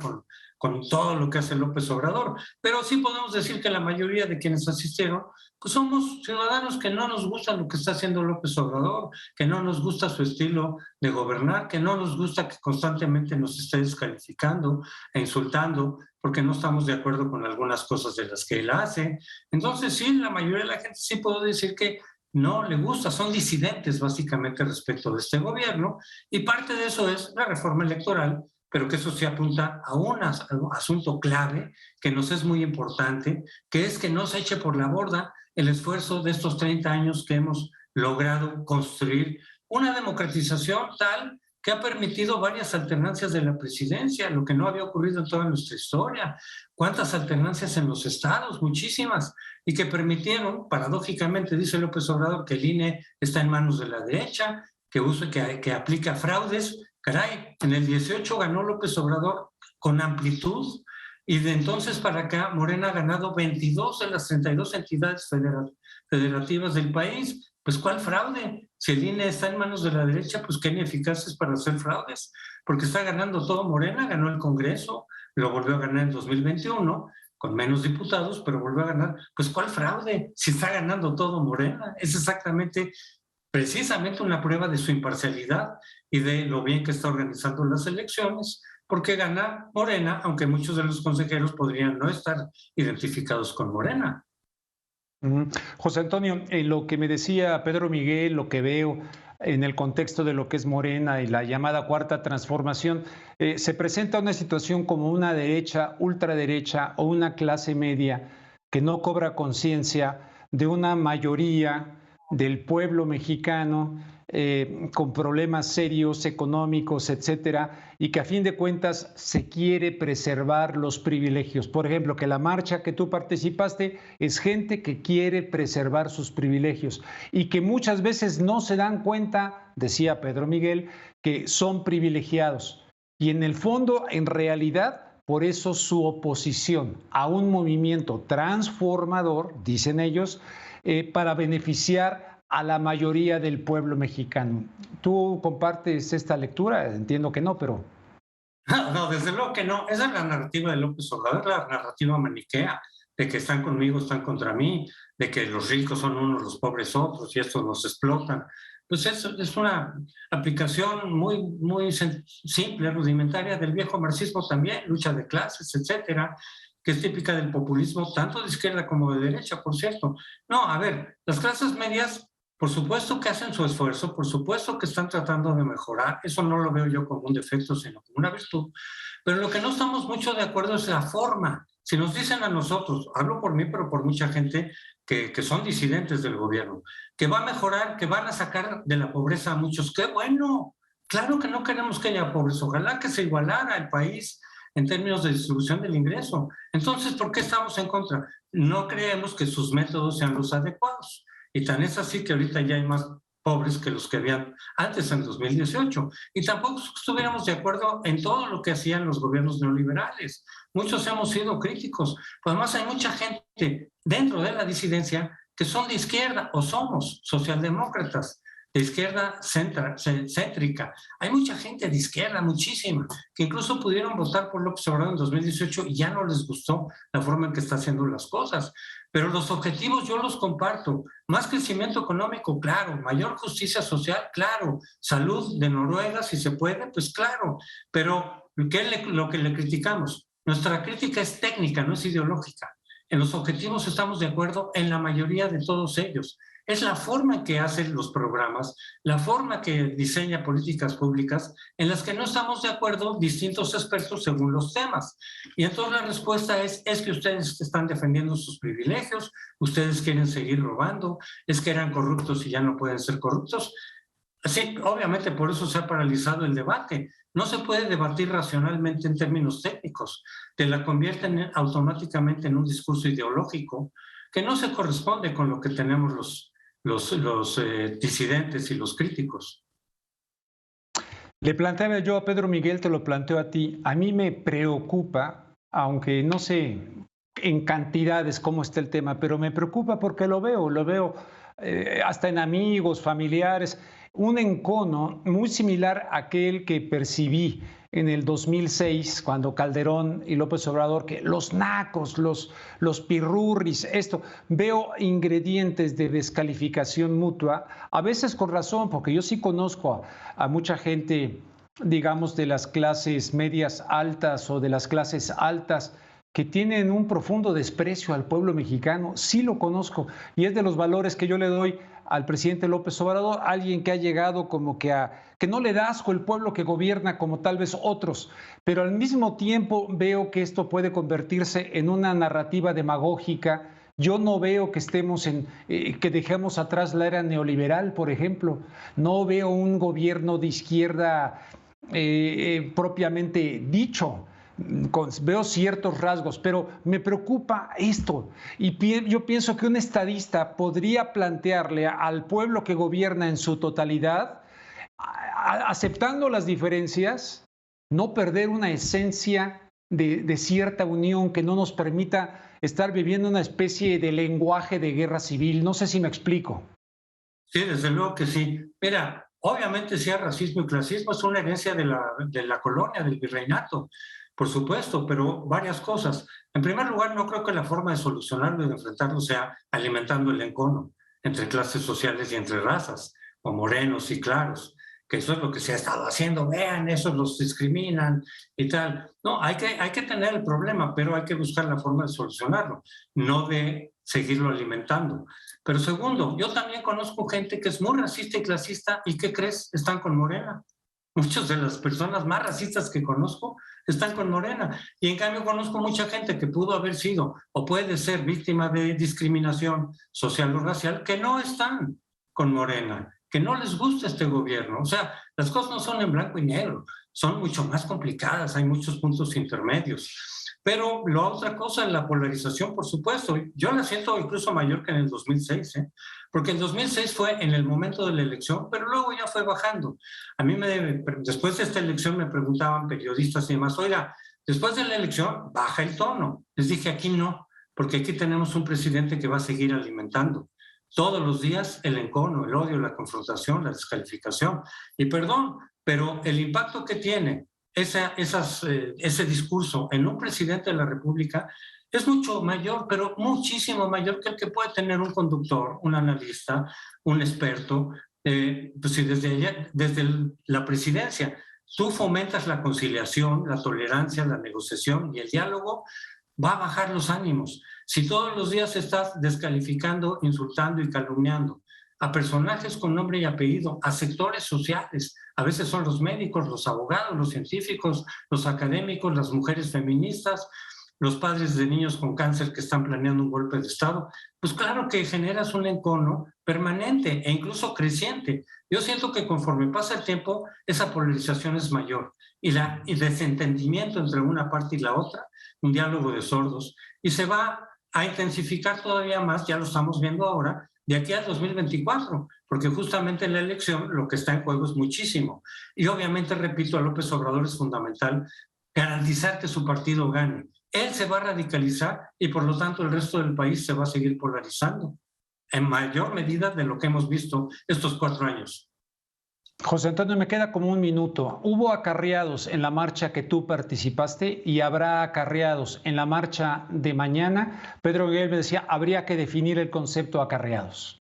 con todo lo que hace López Obrador, pero sí podemos decir que la mayoría de quienes asistieron pues somos ciudadanos que no nos gusta lo que está haciendo López Obrador, que no nos gusta su estilo de gobernar, que no nos gusta que constantemente nos esté descalificando e insultando porque no estamos de acuerdo con algunas cosas de las que él hace. Entonces sí, la mayoría de la gente sí puedo decir que no le gusta, son disidentes básicamente respecto de este gobierno, y parte de eso es la reforma electoral, pero que eso se apunta a un asunto clave que nos es muy importante, que es que no se eche por la borda el esfuerzo de estos 30 años que hemos logrado construir una democratización tal que ha permitido varias alternancias de la presidencia, lo que no había ocurrido en toda nuestra historia. ¿Cuántas alternancias en los estados? Muchísimas. Y que permitieron, paradójicamente, dice López Obrador, que el INE está en manos de la derecha, que aplica fraudes. Caray, en el 18 ganó López Obrador con amplitud, y de entonces para acá Morena ha ganado 22 de las 32 entidades federativas del país. Pues ¿cuál fraude? Si el INE está en manos de la derecha, pues qué ineficaz es para hacer fraudes, porque está ganando todo Morena, ganó el Congreso, lo volvió a ganar en 2021, con menos diputados, pero volvió a ganar. Pues ¿cuál fraude? Si está ganando todo Morena, es exactamente, precisamente una prueba de su imparcialidad y de lo bien que está organizando las elecciones, porque gana Morena, aunque muchos de los consejeros podrían no estar identificados con Morena. José Antonio, lo que me decía Pedro Miguel, lo que veo en el contexto de lo que es Morena y la llamada Cuarta Transformación, se presenta una situación como una derecha, ultraderecha o una clase media que no cobra conciencia de una mayoría del pueblo mexicano con problemas serios económicos, etcétera, y que a fin de cuentas se quiere preservar los privilegios. Por ejemplo, que la marcha que tú participaste es gente que quiere preservar sus privilegios y que muchas veces no se dan cuenta, decía Pedro Miguel, que son privilegiados. Y en el fondo, en realidad, por eso su oposición a un movimiento transformador, dicen ellos, para beneficiar a la mayoría del pueblo mexicano. ¿Tú compartes esta lectura? Entiendo que no, pero... No, desde luego que no. Esa es la narrativa de López Obrador, la narrativa maniquea, de que están conmigo, están contra mí, de que los ricos son unos, los pobres otros, y estos nos explotan. Pues es una aplicación muy simple, rudimentaria del viejo marxismo también, lucha de clases, etcétera, que es típica del populismo, tanto de izquierda como de derecha, por cierto. No, a ver, las clases medias, por supuesto que hacen su esfuerzo, por supuesto que están tratando de mejorar, eso no lo veo yo como un defecto, sino como una virtud, pero lo que no estamos mucho de acuerdo es la forma. Si nos dicen a nosotros, hablo por mí, pero por mucha gente que son disidentes del gobierno, que va a mejorar, que van a sacar de la pobreza a muchos, ¡qué bueno! Claro que no queremos que haya pobreza, ojalá que se igualara el país en términos de distribución del ingreso. Entonces, ¿por qué estamos en contra? No creemos que sus métodos sean los adecuados. Y tan es así que ahorita ya hay más pobres que los que habían antes en 2018. Y tampoco estuviéramos de acuerdo en todo lo que hacían los gobiernos neoliberales. Muchos hemos sido críticos. Pues además hay mucha gente dentro de la disidencia que son de izquierda o somos socialdemócratas, de izquierda céntrica. Hay mucha gente de izquierda, muchísima, que incluso pudieron votar por López Obrador en 2018 y ya no les gustó la forma en que está haciendo las cosas. Pero los objetivos yo los comparto. Más crecimiento económico, claro. Mayor justicia social, claro. Salud de Noruega, si se puede, pues claro. Pero lo que le criticamos, nuestra crítica es técnica, no es ideológica. En los objetivos estamos de acuerdo en la mayoría de todos ellos. Es la forma en que hacen los programas, la forma que diseña políticas públicas en las que no estamos de acuerdo distintos expertos según los temas. Y entonces la respuesta es que ustedes están defendiendo sus privilegios, ustedes quieren seguir robando, es que eran corruptos y ya no pueden ser corruptos. Sí, obviamente por eso se ha paralizado el debate. No se puede debatir racionalmente en términos técnicos. Te la convierten automáticamente en un discurso ideológico que no se corresponde con lo que tenemos los disidentes y los críticos. Le planteaba yo a Pedro Miguel, te lo planteo a ti. A mí me preocupa, aunque no sé en cantidades cómo está el tema, pero me preocupa porque lo veo hasta en amigos, familiares, un encono muy similar a aquel que percibí en el 2006, cuando Calderón y López Obrador, que los nacos, los pirurris, esto, veo ingredientes de descalificación mutua, a veces con razón, porque yo sí conozco a mucha gente, digamos, de las clases medias altas o de las clases altas, que tienen un profundo desprecio al pueblo mexicano, sí lo conozco, y es de los valores que yo le doy al presidente López Obrador, alguien que ha llegado como que no le da asco el pueblo que gobierna como tal vez otros, pero al mismo tiempo veo que esto puede convertirse en una narrativa demagógica. Yo no veo que estemos que dejemos atrás la era neoliberal, por ejemplo. No veo un gobierno de izquierda propiamente dicho. Veo ciertos rasgos, pero me preocupa esto. Y yo pienso que un estadista podría plantearle al pueblo que gobierna en su totalidad, aceptando las diferencias, no perder una esencia de cierta unión que no nos permita estar viviendo una especie de lenguaje de guerra civil. No sé si me explico. Sí, desde luego que sí. Mira, obviamente sí hay racismo y clasismo, es una herencia de la colonia, del virreinato, por supuesto, pero varias cosas. En primer lugar, no creo que la forma de solucionarlo y de enfrentarlo sea alimentando el encono entre clases sociales y entre razas, o morenos y claros, que eso es lo que se ha estado haciendo. Vean, esos los discriminan y tal. No, hay que tener el problema, pero hay que buscar la forma de solucionarlo, no de seguirlo alimentando. Pero segundo, yo también conozco gente que es muy racista y clasista y ¿qué crees? Están con Morena. Muchas de las personas más racistas que conozco están con Morena. Y en cambio conozco mucha gente que pudo haber sido o puede ser víctima de discriminación social o racial que no están con Morena, que no les gusta este gobierno. O sea, las cosas no son en blanco y negro, son mucho más complicadas, hay muchos puntos intermedios. Pero la otra cosa es la polarización, por supuesto. Yo la siento incluso mayor que en el 2006, porque el 2006 fue en el momento de la elección, pero luego ya fue bajando. A mí, después de esta elección, me preguntaban periodistas y demás, oiga, después de la elección, baja el tono. Les dije, aquí no, porque aquí tenemos un presidente que va a seguir alimentando todos los días el encono, el odio, la confrontación, la descalificación. Y perdón, pero el impacto que tiene ese discurso en un presidente de la República es mucho mayor, pero muchísimo mayor que el que puede tener un conductor, un analista, un experto. Pues si desde la presidencia tú fomentas la conciliación, la tolerancia, la negociación y el diálogo, va a bajar los ánimos. Si todos los días estás descalificando, insultando y calumniando a personajes con nombre y apellido, a sectores sociales, a veces son los médicos, los abogados, los científicos, los académicos, las mujeres feministas, los padres de niños con cáncer que están planeando un golpe de Estado, pues claro que generas un encono permanente e incluso creciente. Yo siento que conforme pasa el tiempo, esa polarización es mayor y el desentendimiento entre una parte y la otra, un diálogo de sordos, y se va a intensificar todavía más, ya lo estamos viendo ahora, de aquí al 2024, porque justamente en la elección lo que está en juego es muchísimo. Y obviamente, repito, a López Obrador es fundamental garantizar que su partido gane. Él se va a radicalizar y por lo tanto el resto del país se va a seguir polarizando en mayor medida de lo que hemos visto estos 4 años. José Antonio, me queda como un minuto. Hubo acarreados en la marcha que tú participaste y habrá acarreados en la marcha de mañana. Pedro Miguel me decía, habría que definir el concepto acarreados.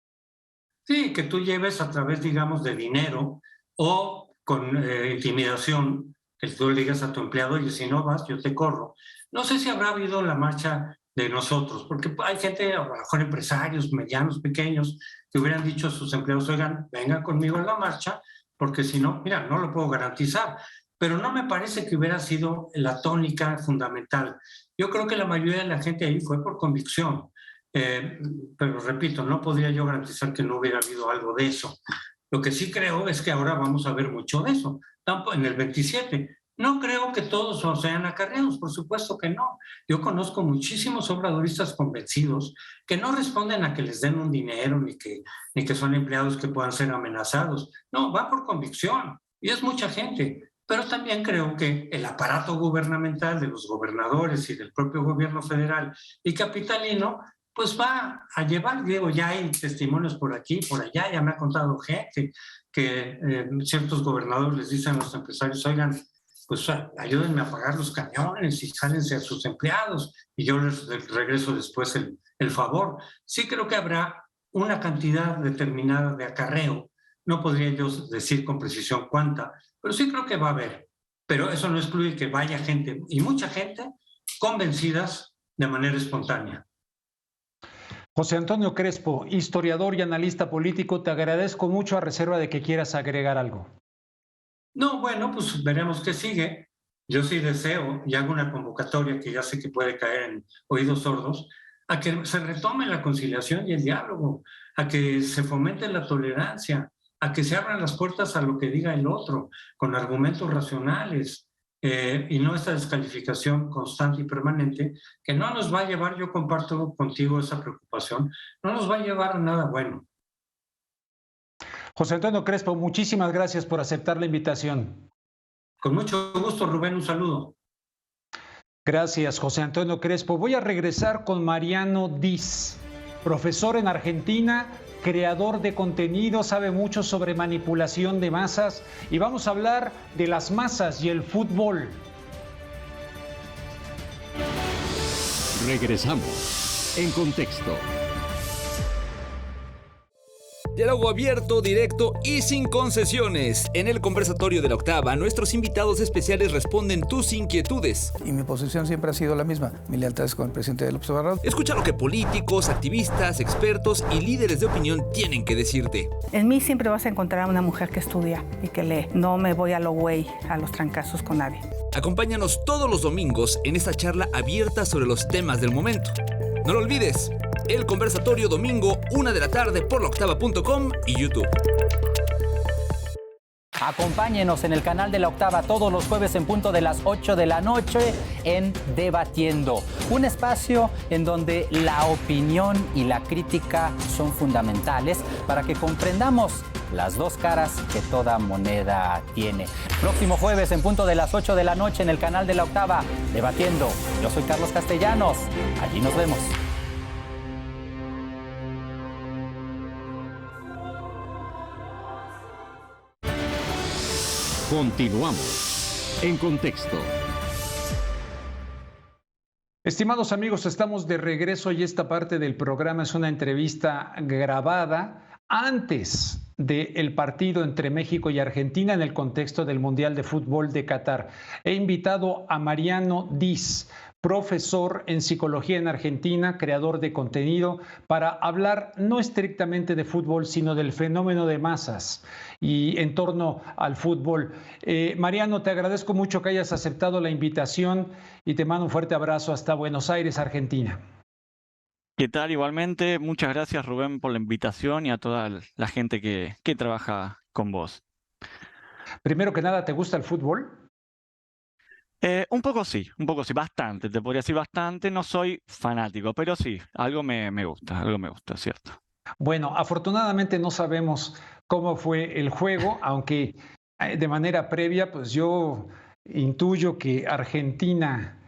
Sí, que tú lleves a través, digamos, de dinero o con intimidación, que tú le digas a tu empleado, y si no vas, yo te corro. No sé si habrá habido la marcha de nosotros, porque hay gente, a lo mejor empresarios medianos, pequeños, que hubieran dicho a sus empleados, oigan, vengan conmigo en la marcha, porque si no, mira, no lo puedo garantizar. Pero no me parece que hubiera sido la tónica fundamental. Yo creo que la mayoría de la gente ahí fue por convicción. Pero repito, no podría yo garantizar que no hubiera habido algo de eso. Lo que sí creo es que ahora vamos a ver mucho de eso. En el 27, no creo que todos sean acarreados, por supuesto que no. Yo conozco muchísimos obradoristas convencidos que no responden a que les den un dinero ni que son empleados que puedan ser amenazados. No, va por convicción y es mucha gente. Pero también creo que el aparato gubernamental de los gobernadores y del propio gobierno federal y capitalino pues va a llevar, digo, ya hay testimonios por aquí, por allá, ya me ha contado gente que ciertos gobernadores les dicen a los empresarios, oigan, pues ayúdenme a pagar los camiones y jálense a sus empleados y yo les regreso después el favor. Sí creo que habrá una cantidad determinada de acarreo, no podría yo decir con precisión cuánta, pero sí creo que va a haber. Pero eso no excluye que vaya gente, y mucha gente, convencidas de manera espontánea. José Antonio Crespo, historiador y analista político, te agradezco mucho a reserva de que quieras agregar algo. No, bueno, pues veremos qué sigue. Yo sí deseo, y hago una convocatoria que ya sé que puede caer en oídos sordos, a que se retome la conciliación y el diálogo, a que se fomente la tolerancia, a que se abran las puertas a lo que diga el otro, con argumentos racionales, y no esta descalificación constante y permanente, que no nos va a llevar, yo comparto contigo esa preocupación, no nos va a llevar a nada bueno. José Antonio Crespo, muchísimas gracias por aceptar la invitación. Con mucho gusto, Rubén, un saludo. Gracias, José Antonio Crespo. Voy a regresar con Mariano Diz, profesor en Argentina, creador de contenido, sabe mucho sobre manipulación de masas y vamos a hablar de las masas y el fútbol. Regresamos en contexto. Diálogo abierto, directo y sin concesiones. En el conversatorio de la octava, nuestros invitados especiales responden tus inquietudes. Y mi posición siempre ha sido la misma. Mi lealtad es con el presidente del Observador. Escucha lo que políticos, activistas, expertos y líderes de opinión tienen que decirte. En mí siempre vas a encontrar a una mujer que estudia y que lee. No me voy a lo güey, a los trancazos con nadie. Acompáñanos todos los domingos en esta charla abierta sobre los temas del momento. No lo olvides, el conversatorio domingo 1 de la tarde por laoctava.com y YouTube. Acompáñenos en el canal de La Octava todos los jueves en punto de las 8 de la noche en Debatiendo. Un espacio en donde la opinión y la crítica son fundamentales para que comprendamos las dos caras que toda moneda tiene. Próximo jueves en punto de las 8 de la noche en el canal de La Octava, Debatiendo. Yo soy Carlos Castellanos. Allí nos vemos. Continuamos en contexto. Estimados amigos, estamos de regreso y esta parte del programa es una entrevista grabada antes del partido entre México y Argentina en el contexto del Mundial de Fútbol de Qatar. He invitado a Mariano Diz, profesor en psicología en Argentina, creador de contenido, para hablar no estrictamente de fútbol, sino del fenómeno de masas y en torno al fútbol. Mariano, te agradezco mucho que hayas aceptado la invitación y te mando un fuerte abrazo hasta Buenos Aires, Argentina. ¿Qué tal? Igualmente, muchas gracias Rubén por la invitación y a toda la gente que trabaja con vos. Primero que nada, ¿te gusta el fútbol? Un poco sí, bastante, te podría decir bastante, no soy fanático, pero sí, algo me gusta, ¿cierto? Bueno, afortunadamente no sabemos cómo fue el juego, aunque de manera previa, pues yo intuyo que Argentina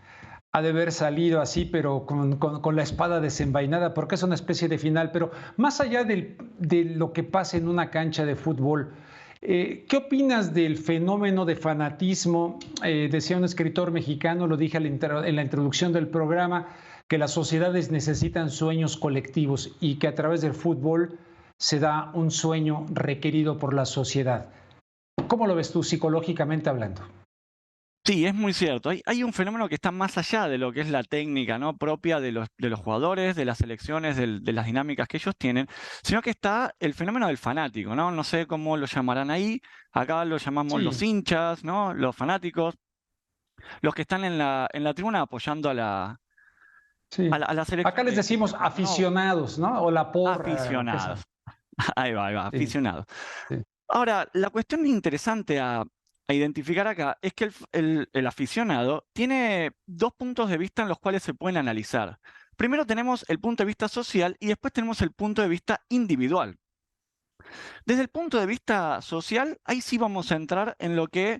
ha de haber salido así, pero con la espada desenvainada, porque es una especie de final. Pero más allá de lo que pasa en una cancha de fútbol, ¿qué opinas del fenómeno de fanatismo? Decía un escritor mexicano, lo dije en la introducción del programa, que las sociedades necesitan sueños colectivos y que a través del fútbol se da un sueño requerido por la sociedad. ¿Cómo lo ves tú psicológicamente hablando? Sí, es muy cierto. Hay un fenómeno que está más allá de lo que es la técnica, ¿no?, propia de los jugadores, de las selecciones, de las dinámicas que ellos tienen, sino que está el fenómeno del fanático, ¿no? No sé cómo lo llamarán ahí, acá lo llamamos los hinchas, ¿no?, los fanáticos, los que están en la tribuna apoyando a la selección. Acá les decimos aficionados, ¿no? O la porra. Aficionados. Ahí va, Sí. aficionados. Sí. Ahora, la cuestión interesante a identificar acá es que el aficionado tiene dos puntos de vista en los cuales se pueden analizar. Primero tenemos el punto de vista social y después tenemos el punto de vista individual. Desde el punto de vista social, ahí sí vamos a entrar en lo que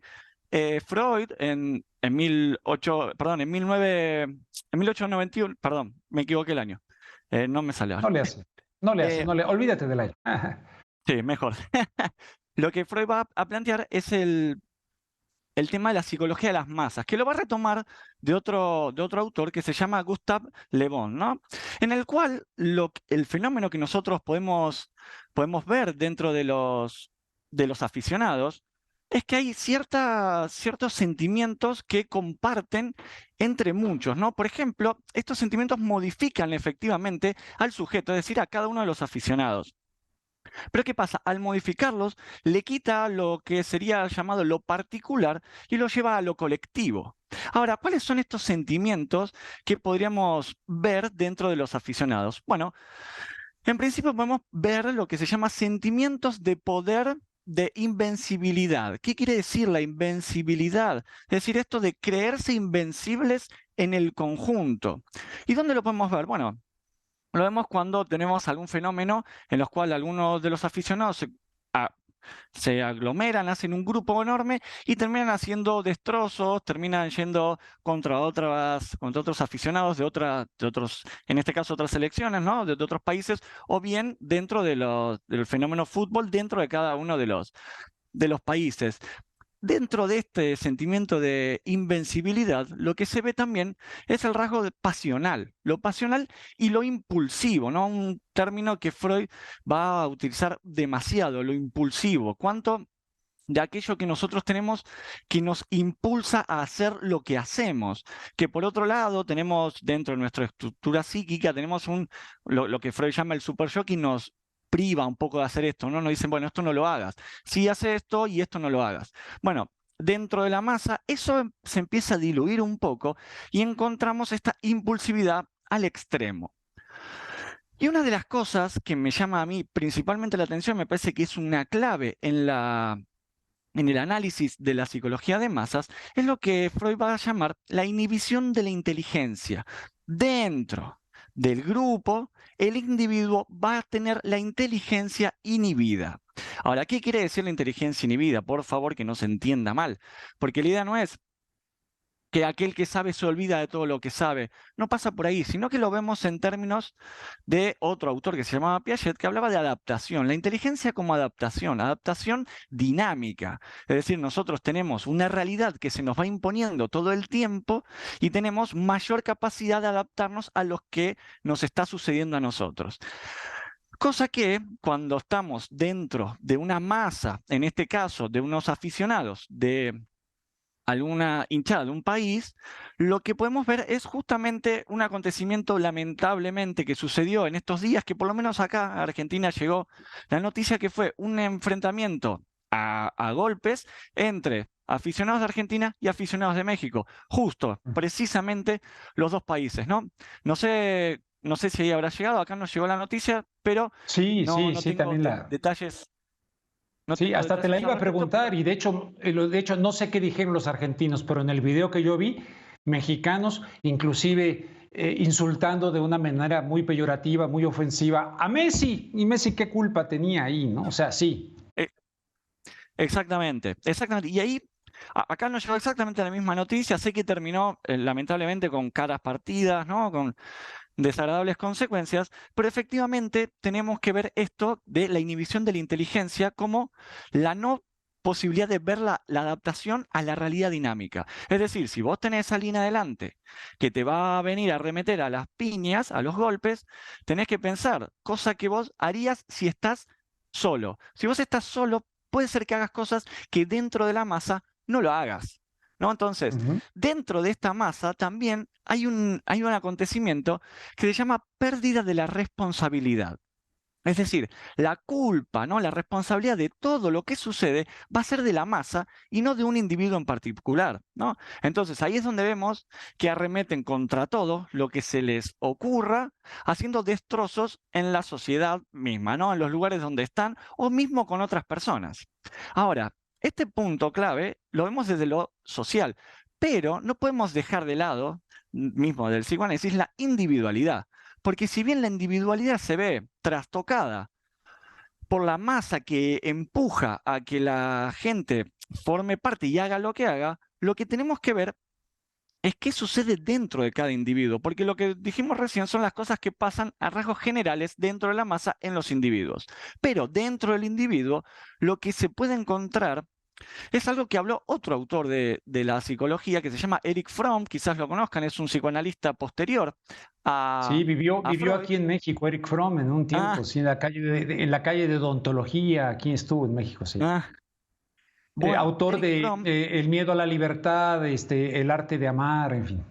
Freud en 1891, perdón, me equivoqué el año, no me sale ahora. No le hace, olvídate del año. Sí, mejor. Lo que Freud va a plantear es el tema de la psicología de las masas, que lo va a retomar de otro autor que se llama Gustave Le Bon, ¿no? En el cual el fenómeno que nosotros podemos ver dentro de los aficionados es que hay ciertos sentimientos que comparten entre muchos, ¿no? Por ejemplo, estos sentimientos modifican efectivamente al sujeto, es decir, a cada uno de los aficionados. Pero ¿qué pasa? Al modificarlos, le quita lo que sería llamado lo particular y lo lleva a lo colectivo. Ahora, ¿cuáles son estos sentimientos que podríamos ver dentro de los aficionados? Bueno, en principio podemos ver lo que se llama sentimientos de poder de invencibilidad. ¿Qué quiere decir la invencibilidad? Es decir, esto de creerse invencibles en el conjunto. ¿Y dónde lo podemos ver? Bueno, lo vemos cuando tenemos algún fenómeno en los cuales algunos de los aficionados se aglomeran, hacen un grupo enorme y terminan haciendo destrozos, terminan yendo contra otros aficionados de otros, en este caso otras selecciones, ¿no? De otros países, o bien dentro del fenómeno fútbol, dentro de cada uno de los países. Dentro de este sentimiento de invencibilidad, lo que se ve también es el rasgo pasional, lo pasional y lo impulsivo, ¿no? Un término que Freud va a utilizar demasiado, lo impulsivo. ¿Cuánto de aquello que nosotros tenemos que nos impulsa a hacer lo que hacemos? Que por otro lado tenemos dentro de nuestra estructura psíquica, tenemos lo que Freud llama el super yo, que nos priva un poco de hacer esto, ¿no? Nos dicen, bueno, esto no lo hagas. Sí, hace esto y esto no lo hagas. Bueno, dentro de la masa, eso se empieza a diluir un poco y encontramos esta impulsividad al extremo. Y una de las cosas que me llama a mí principalmente la atención, me parece que es una clave en el análisis de la psicología de masas, es lo que Freud va a llamar la inhibición de la inteligencia. Dentro del grupo, el individuo va a tener la inteligencia inhibida. Ahora, ¿qué quiere decir la inteligencia inhibida? Por favor, que no se entienda mal, porque la idea no es que aquel que sabe se olvida de todo lo que sabe. No pasa por ahí, sino que lo vemos en términos de otro autor que se llamaba Piaget, que hablaba de adaptación. La inteligencia como adaptación dinámica. Es decir, nosotros tenemos una realidad que se nos va imponiendo todo el tiempo y tenemos mayor capacidad de adaptarnos a lo que nos está sucediendo a nosotros. Cosa que cuando estamos dentro de una masa, en este caso de unos aficionados, de alguna hinchada de un país, lo que podemos ver es justamente un acontecimiento lamentablemente que sucedió en estos días, que por lo menos acá a Argentina llegó la noticia que fue un enfrentamiento a golpes entre aficionados de Argentina y aficionados de México, justo, precisamente los dos países, ¿no? No sé si ahí habrá llegado, acá nos llegó la noticia, pero sí, no sí, tengo también detalles. Sí, hasta te la iba a preguntar y de hecho no sé qué dijeron los argentinos, pero en el video que yo vi, mexicanos inclusive insultando de una manera muy peyorativa, muy ofensiva a Messi. Y Messi, ¿qué culpa tenía ahí, no? O sea, sí. Exactamente. Y ahí, acá nos llegó exactamente la misma noticia, sé que terminó lamentablemente con caras partidas, ¿no? Con desagradables consecuencias, pero efectivamente tenemos que ver esto de la inhibición de la inteligencia como la no posibilidad de ver la adaptación a la realidad dinámica. Es decir, si vos tenés a alguien adelante que te va a venir a arremeter a las piñas, a los golpes, tenés que pensar, cosa que vos harías si estás solo. Si vos estás solo, puede ser que hagas cosas que dentro de la masa no lo hagas, ¿no? Entonces, dentro de esta masa también hay un acontecimiento que se llama pérdida de la responsabilidad. Es decir, la culpa, ¿no? La responsabilidad de todo lo que sucede va a ser de la masa y no de un individuo en particular, ¿no? Entonces, ahí es donde vemos que arremeten contra todo lo que se les ocurra, haciendo destrozos en la sociedad misma, ¿no? En los lugares donde están o mismo con otras personas. Ahora, este punto clave lo vemos desde lo social, pero no podemos dejar de lado, mismo del psicoanálisis, la individualidad. Porque si bien la individualidad se ve trastocada por la masa que empuja a que la gente forme parte y haga lo que haga, lo que tenemos que ver es qué sucede dentro de cada individuo, porque lo que dijimos recién son las cosas que pasan a rasgos generales dentro de la masa en los individuos. Pero dentro del individuo, lo que se puede encontrar es algo que habló otro autor de la psicología que se llama Erich Fromm, quizás lo conozcan, es un psicoanalista posterior a Sí, vivió Freud. aquí en México, Erich Fromm, en un tiempo, sí, en la calle de Odontología, aquí estuvo en México, sí. Bueno, autor Erich Fromm, de El miedo a la libertad, El arte de amar, en fin.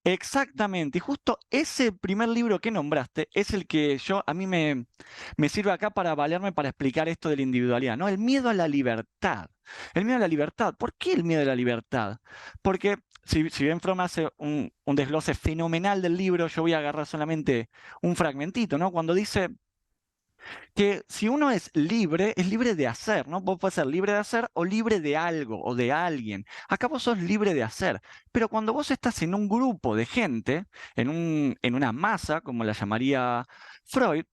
exactamente, y justo ese primer libro que nombraste es el que a mí me sirve acá para valerme para explicar esto de la individualidad, ¿no? El miedo a la libertad. El miedo a la libertad. ¿Por qué el miedo a la libertad? Porque si bien Fromm hace un desglose fenomenal del libro, yo voy a agarrar solamente un fragmentito, ¿no? Cuando dice que si uno es libre de hacer, ¿no? Vos podés ser libre de hacer o libre de algo o de alguien. Acá vos sos libre de hacer. Pero cuando vos estás en un grupo de gente, en una masa, como la llamaría Freud,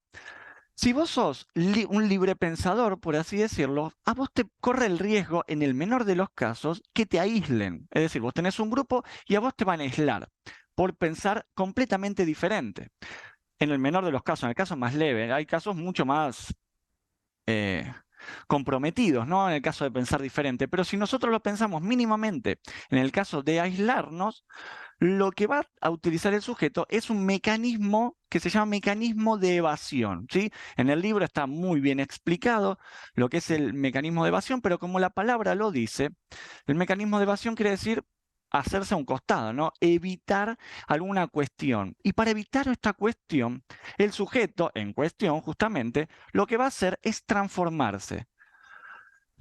Si vos sos un libre pensador, por así decirlo, a vos te corre el riesgo, en el menor de los casos, que te aíslen. Es decir, vos tenés un grupo y a vos te van a aislar por pensar completamente diferente. En el menor de los casos, en el caso más leve, hay casos mucho más comprometidos, ¿no? En el caso de pensar diferente. Pero si nosotros lo pensamos mínimamente, en el caso de aislarnos, lo que va a utilizar el sujeto es un mecanismo que se llama mecanismo de evasión, ¿sí? En el libro está muy bien explicado lo que es el mecanismo de evasión, pero como la palabra lo dice, el mecanismo de evasión quiere decir hacerse a un costado, ¿no? Evitar alguna cuestión. Y para evitar esta cuestión, el sujeto en cuestión, justamente, lo que va a hacer es transformarse.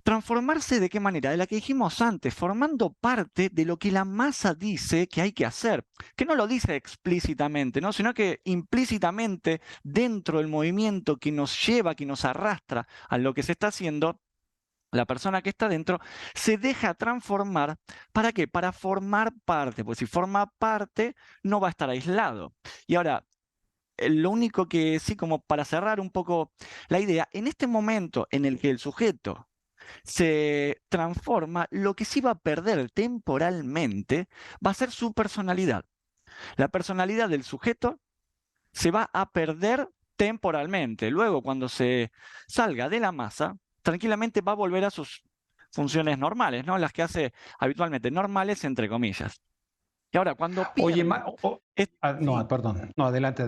¿Transformarse de qué manera? De la que dijimos antes, formando parte de lo que la masa dice que hay que hacer, que no lo dice explícitamente, ¿no? Sino que implícitamente dentro del movimiento que nos lleva, que nos arrastra a lo que se está haciendo, la persona que está dentro se deja transformar. ¿Para qué? Para formar parte, pues si forma parte no va a estar aislado. Y ahora, lo único que sí, como para cerrar un poco la idea, en este momento en el que el sujeto se transforma, lo que sí va a perder temporalmente va a ser su personalidad. La personalidad del sujeto se va a perder temporalmente. Luego, cuando se salga de la masa, tranquilamente va a volver a sus funciones normales, ¿no? Las que hace habitualmente, normales entre comillas. Y ahora, cuando pierde... no, perdón. No, adelante.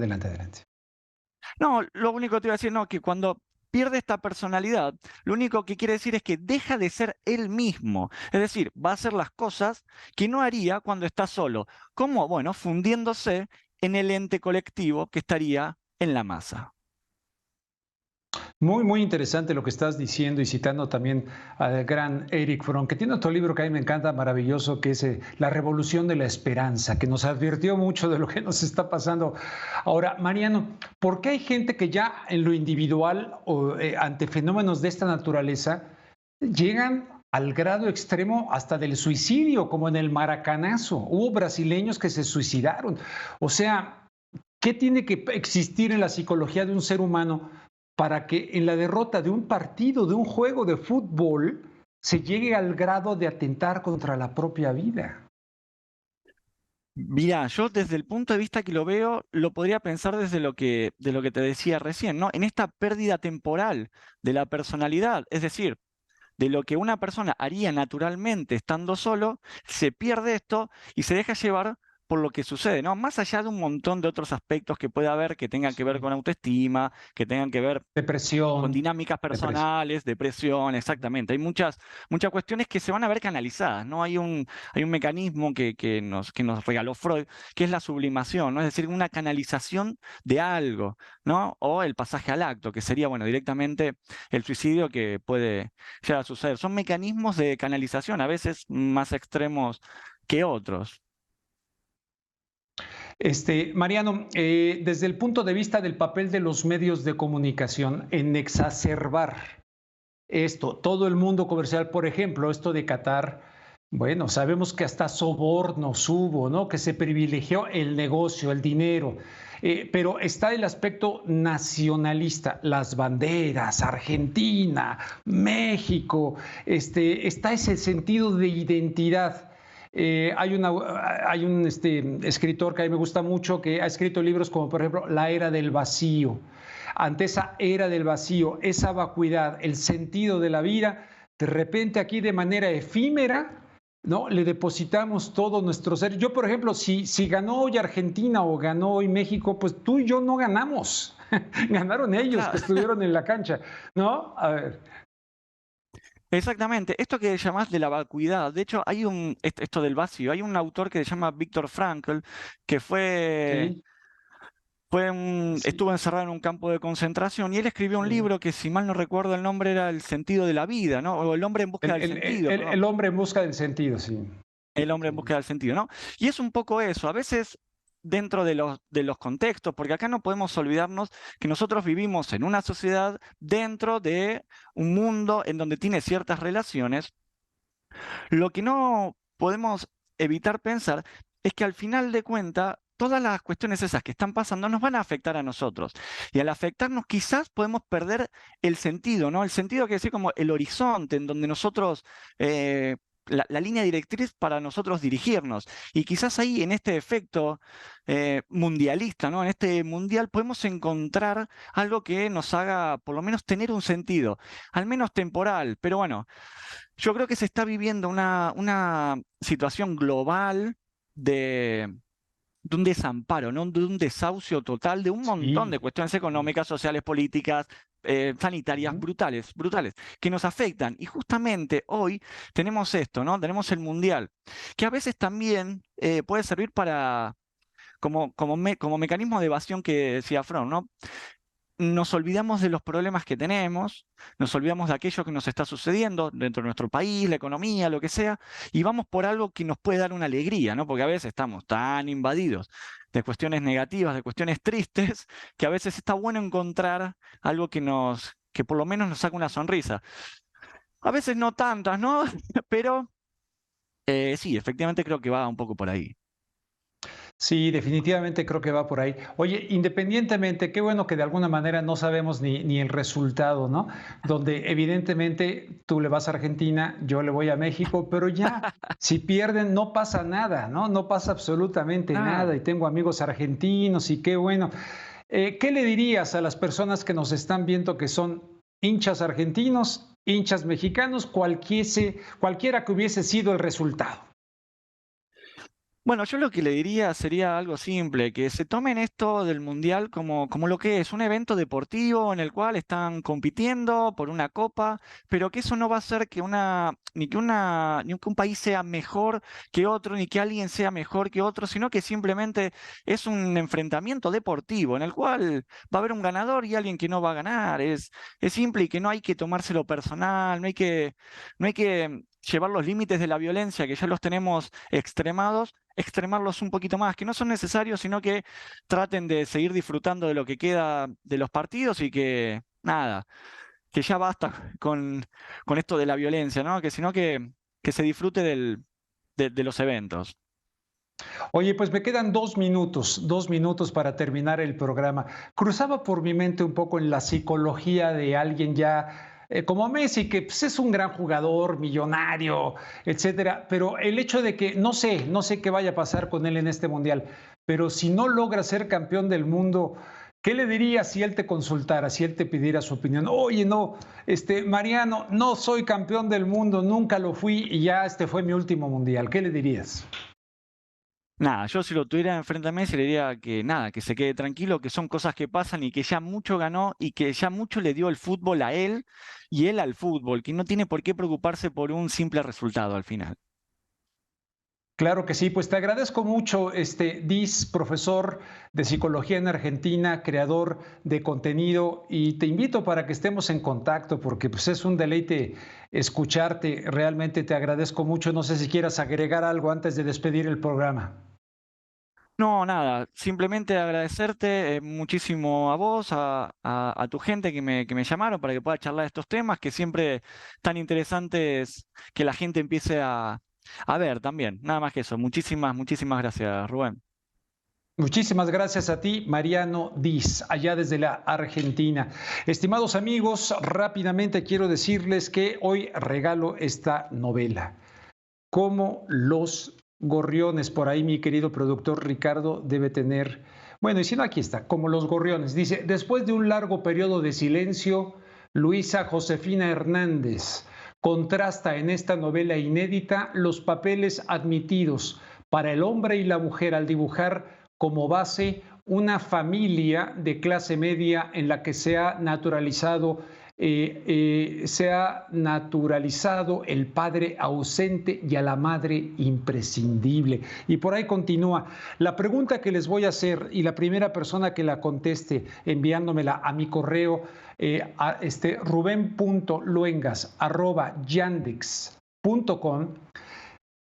No, lo único que te iba a decir, no, que cuando pierde esta personalidad, lo único que quiere decir es que deja de ser él mismo. Es decir, va a hacer las cosas que no haría cuando está solo. ¿Cómo? Bueno, fundiéndose en el ente colectivo que estaría en la masa. Muy, muy interesante lo que estás diciendo y citando también al gran Erich Fromm, que tiene otro libro que a mí me encanta, maravilloso, que es La Revolución de la Esperanza, que nos advirtió mucho de lo que nos está pasando. Ahora, Mariano, ¿por qué hay gente que ya en lo individual o ante fenómenos de esta naturaleza llegan al grado extremo hasta del suicidio, como en el Maracanazo? Hubo brasileños que se suicidaron. O sea, ¿qué tiene que existir en la psicología de un ser humano para que en la derrota de un partido, de un juego de fútbol, se llegue al grado de atentar contra la propia vida? Mirá, yo desde el punto de vista que lo veo, lo podría pensar desde lo que te decía recién, ¿no? En esta pérdida temporal de la personalidad, es decir, de lo que una persona haría naturalmente estando solo, se pierde esto y se deja llevar por lo que sucede, ¿no? Más allá de un montón de otros aspectos que puede haber que tengan que ver con autoestima, que tengan que ver depresión, con dinámicas personales, depresión, exactamente. Hay muchas cuestiones que se van a ver canalizadas, ¿no? Hay un mecanismo que nos regaló Freud, que es la sublimación, ¿no? Es decir, una canalización de algo, ¿no? O el pasaje al acto, que sería, bueno, directamente el suicidio que puede llegar a suceder. Son mecanismos de canalización, a veces más extremos que otros. Mariano, desde el punto de vista del papel de los medios de comunicación en exacerbar esto, todo el mundo comercial, por ejemplo, esto de Qatar, bueno, sabemos que hasta sobornos hubo, ¿no? Que se privilegió el negocio, el dinero, pero está el aspecto nacionalista, las banderas, Argentina, México, está ese sentido de identidad. Hay un escritor que a mí me gusta mucho que ha escrito libros como, por ejemplo, La Era del Vacío. Ante esa era del vacío, esa vacuidad, el sentido de la vida, de repente aquí de manera efímera, ¿no? Le depositamos todo nuestro ser. Yo, por ejemplo, si ganó hoy Argentina o ganó hoy México, pues tú y yo no ganamos. Ganaron ellos, claro, que estuvieron en la cancha, ¿no? A ver. Exactamente, esto que llamás de la vacuidad, de hecho hay esto del vacío, hay un autor que se llama Viktor Frankl, que estuvo encerrado en un campo de concentración y él escribió un libro que, si mal no recuerdo el nombre, era El sentido de la vida, ¿no? O El hombre en busca del sentido. El hombre en busca del sentido, sí. El hombre en busca del sentido, ¿no? Y es un poco eso, a veces dentro de los contextos, porque acá no podemos olvidarnos que nosotros vivimos en una sociedad dentro de un mundo en donde tiene ciertas relaciones. Lo que no podemos evitar pensar es que al final de cuentas todas las cuestiones esas que están pasando nos van a afectar a nosotros. Y al afectarnos quizás podemos perder el sentido, ¿no? El sentido quiere decir como el horizonte en donde nosotros, la línea directriz para nosotros dirigirnos. Y quizás ahí en este efecto mundialista, ¿no? En este mundial podemos encontrar algo que nos haga por lo menos tener un sentido, al menos temporal. Pero bueno, yo creo que se está viviendo una situación global de un desamparo, ¿no? De un desahucio total de un montón de cuestiones económicas, sociales, políticas, sanitarias brutales, que nos afectan. Y justamente hoy tenemos esto, ¿no? Tenemos el Mundial, que a veces también puede servir para, como mecanismo de evasión que decía Fromm, ¿no? Nos olvidamos de los problemas que tenemos, nos olvidamos de aquello que nos está sucediendo dentro de nuestro país, la economía, lo que sea, y vamos por algo que nos puede dar una alegría, ¿no? Porque a veces estamos tan invadidos de cuestiones negativas, de cuestiones tristes, que a veces está bueno encontrar algo que por lo menos nos saque una sonrisa. A veces no tantas, ¿no? Pero sí, efectivamente creo que va un poco por ahí. Sí, definitivamente creo que va por ahí. Oye, independientemente, qué bueno que de alguna manera no sabemos ni el resultado, ¿no? Donde evidentemente tú le vas a Argentina, yo le voy a México, pero ya, si pierden no pasa nada, ¿no? No pasa absolutamente nada y tengo amigos argentinos y qué bueno. ¿Qué le dirías a las personas que nos están viendo que son hinchas argentinos, hinchas mexicanos, cualquiera que hubiese sido el resultado? Bueno, yo lo que le diría sería algo simple, que se tomen esto del Mundial como lo que es, un evento deportivo en el cual están compitiendo por una copa, pero que eso no va a hacer ni que un país sea mejor que otro, ni que alguien sea mejor que otro, sino que simplemente es un enfrentamiento deportivo en el cual va a haber un ganador y alguien que no va a ganar. Es simple y que no hay que tomárselo personal, no hay que llevar los límites de la violencia, que ya los tenemos extremarlos un poquito más, que no son necesarios, sino que traten de seguir disfrutando de lo que queda de los partidos y que, nada, que ya basta con esto de la violencia, ¿no? Que sino que se disfrute de los eventos. Oye, pues me quedan 2 minutos para terminar el programa. Cruzaba por mi mente un poco en la psicología de alguien ya como Messi, que pues, es un gran jugador, millonario, etcétera, pero el hecho de que no sé qué vaya a pasar con él en este mundial, pero si no logra ser campeón del mundo, ¿qué le dirías si él te consultara, si él te pidiera su opinión? Oye, no, Mariano, no soy campeón del mundo, nunca lo fui y ya este fue mi último mundial. ¿Qué le dirías? Nada, yo si lo tuviera enfrente a Messi le diría que nada, que se quede tranquilo, que son cosas que pasan y que ya mucho ganó y que ya mucho le dio el fútbol a él y él al fútbol, que no tiene por qué preocuparse por un simple resultado al final. Claro que sí, pues te agradezco mucho, Diz, profesor de psicología en Argentina, creador de contenido, y te invito para que estemos en contacto porque pues, es un deleite escucharte, realmente te agradezco mucho, no sé si quieras agregar algo antes de despedir el programa. No, nada, simplemente agradecerte muchísimo a vos, a tu gente que me llamaron para que pueda charlar de estos temas, que siempre tan interesantes que la gente empiece a ver también. Nada más que eso. Muchísimas gracias, Rubén. Muchísimas gracias a ti, Mariano Diz, allá desde la Argentina. Estimados amigos, rápidamente quiero decirles que hoy regalo esta novela, Como los gorriones. Por ahí mi querido productor Ricardo debe tener, bueno, y si no, aquí está, Como los gorriones. Dice, después de un largo periodo de silencio, Luisa Josefina Hernández contrasta en esta novela inédita los papeles admitidos para el hombre y la mujer al dibujar como base una familia de clase media en la que se ha naturalizado el padre ausente y a la madre imprescindible. Y por ahí continúa. La pregunta que les voy a hacer, y la primera persona que la conteste enviándomela a mi correo, ruben.luengas@yandex.com,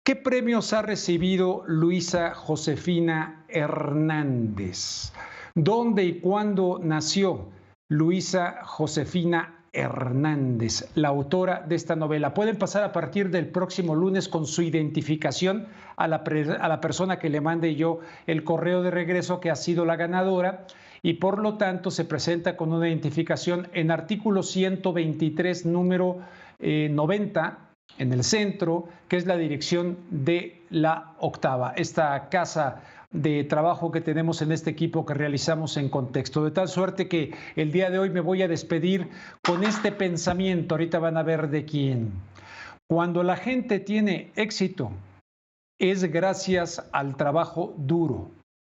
¿qué premios ha recibido Luisa Josefina Hernández? ¿Dónde y cuándo nació Luisa Josefina Hernández, la autora de esta novela. Pueden pasar a partir del próximo lunes con su identificación a la persona que le mande yo el correo de regreso que ha sido la ganadora, y por lo tanto se presenta con una identificación en artículo 123, número 90, en el centro, que es la dirección de la Octava, esta casa de trabajo que tenemos en este equipo que realizamos en Contexto. De tal suerte que el día de hoy me voy a despedir con este pensamiento. Ahorita van a ver de quién. Cuando la gente tiene éxito, es gracias al trabajo duro.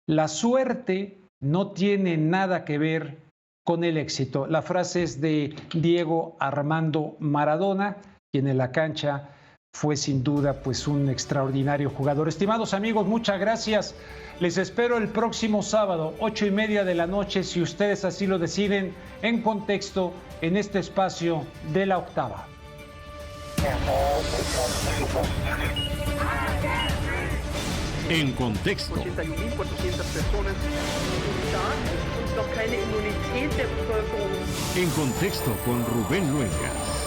La suerte no tiene nada que ver con el éxito. La frase es de Diego Armando Maradona, quien en la cancha fue sin duda pues un extraordinario jugador. Estimados amigos, muchas gracias. Les espero el próximo sábado, 8:30 de la noche, si ustedes así lo deciden, en Contexto, en este espacio de la Octava. En Contexto. 81.400 personas und noch keine Immunität der Bevölkerung. En Contexto con Rubén Luengas.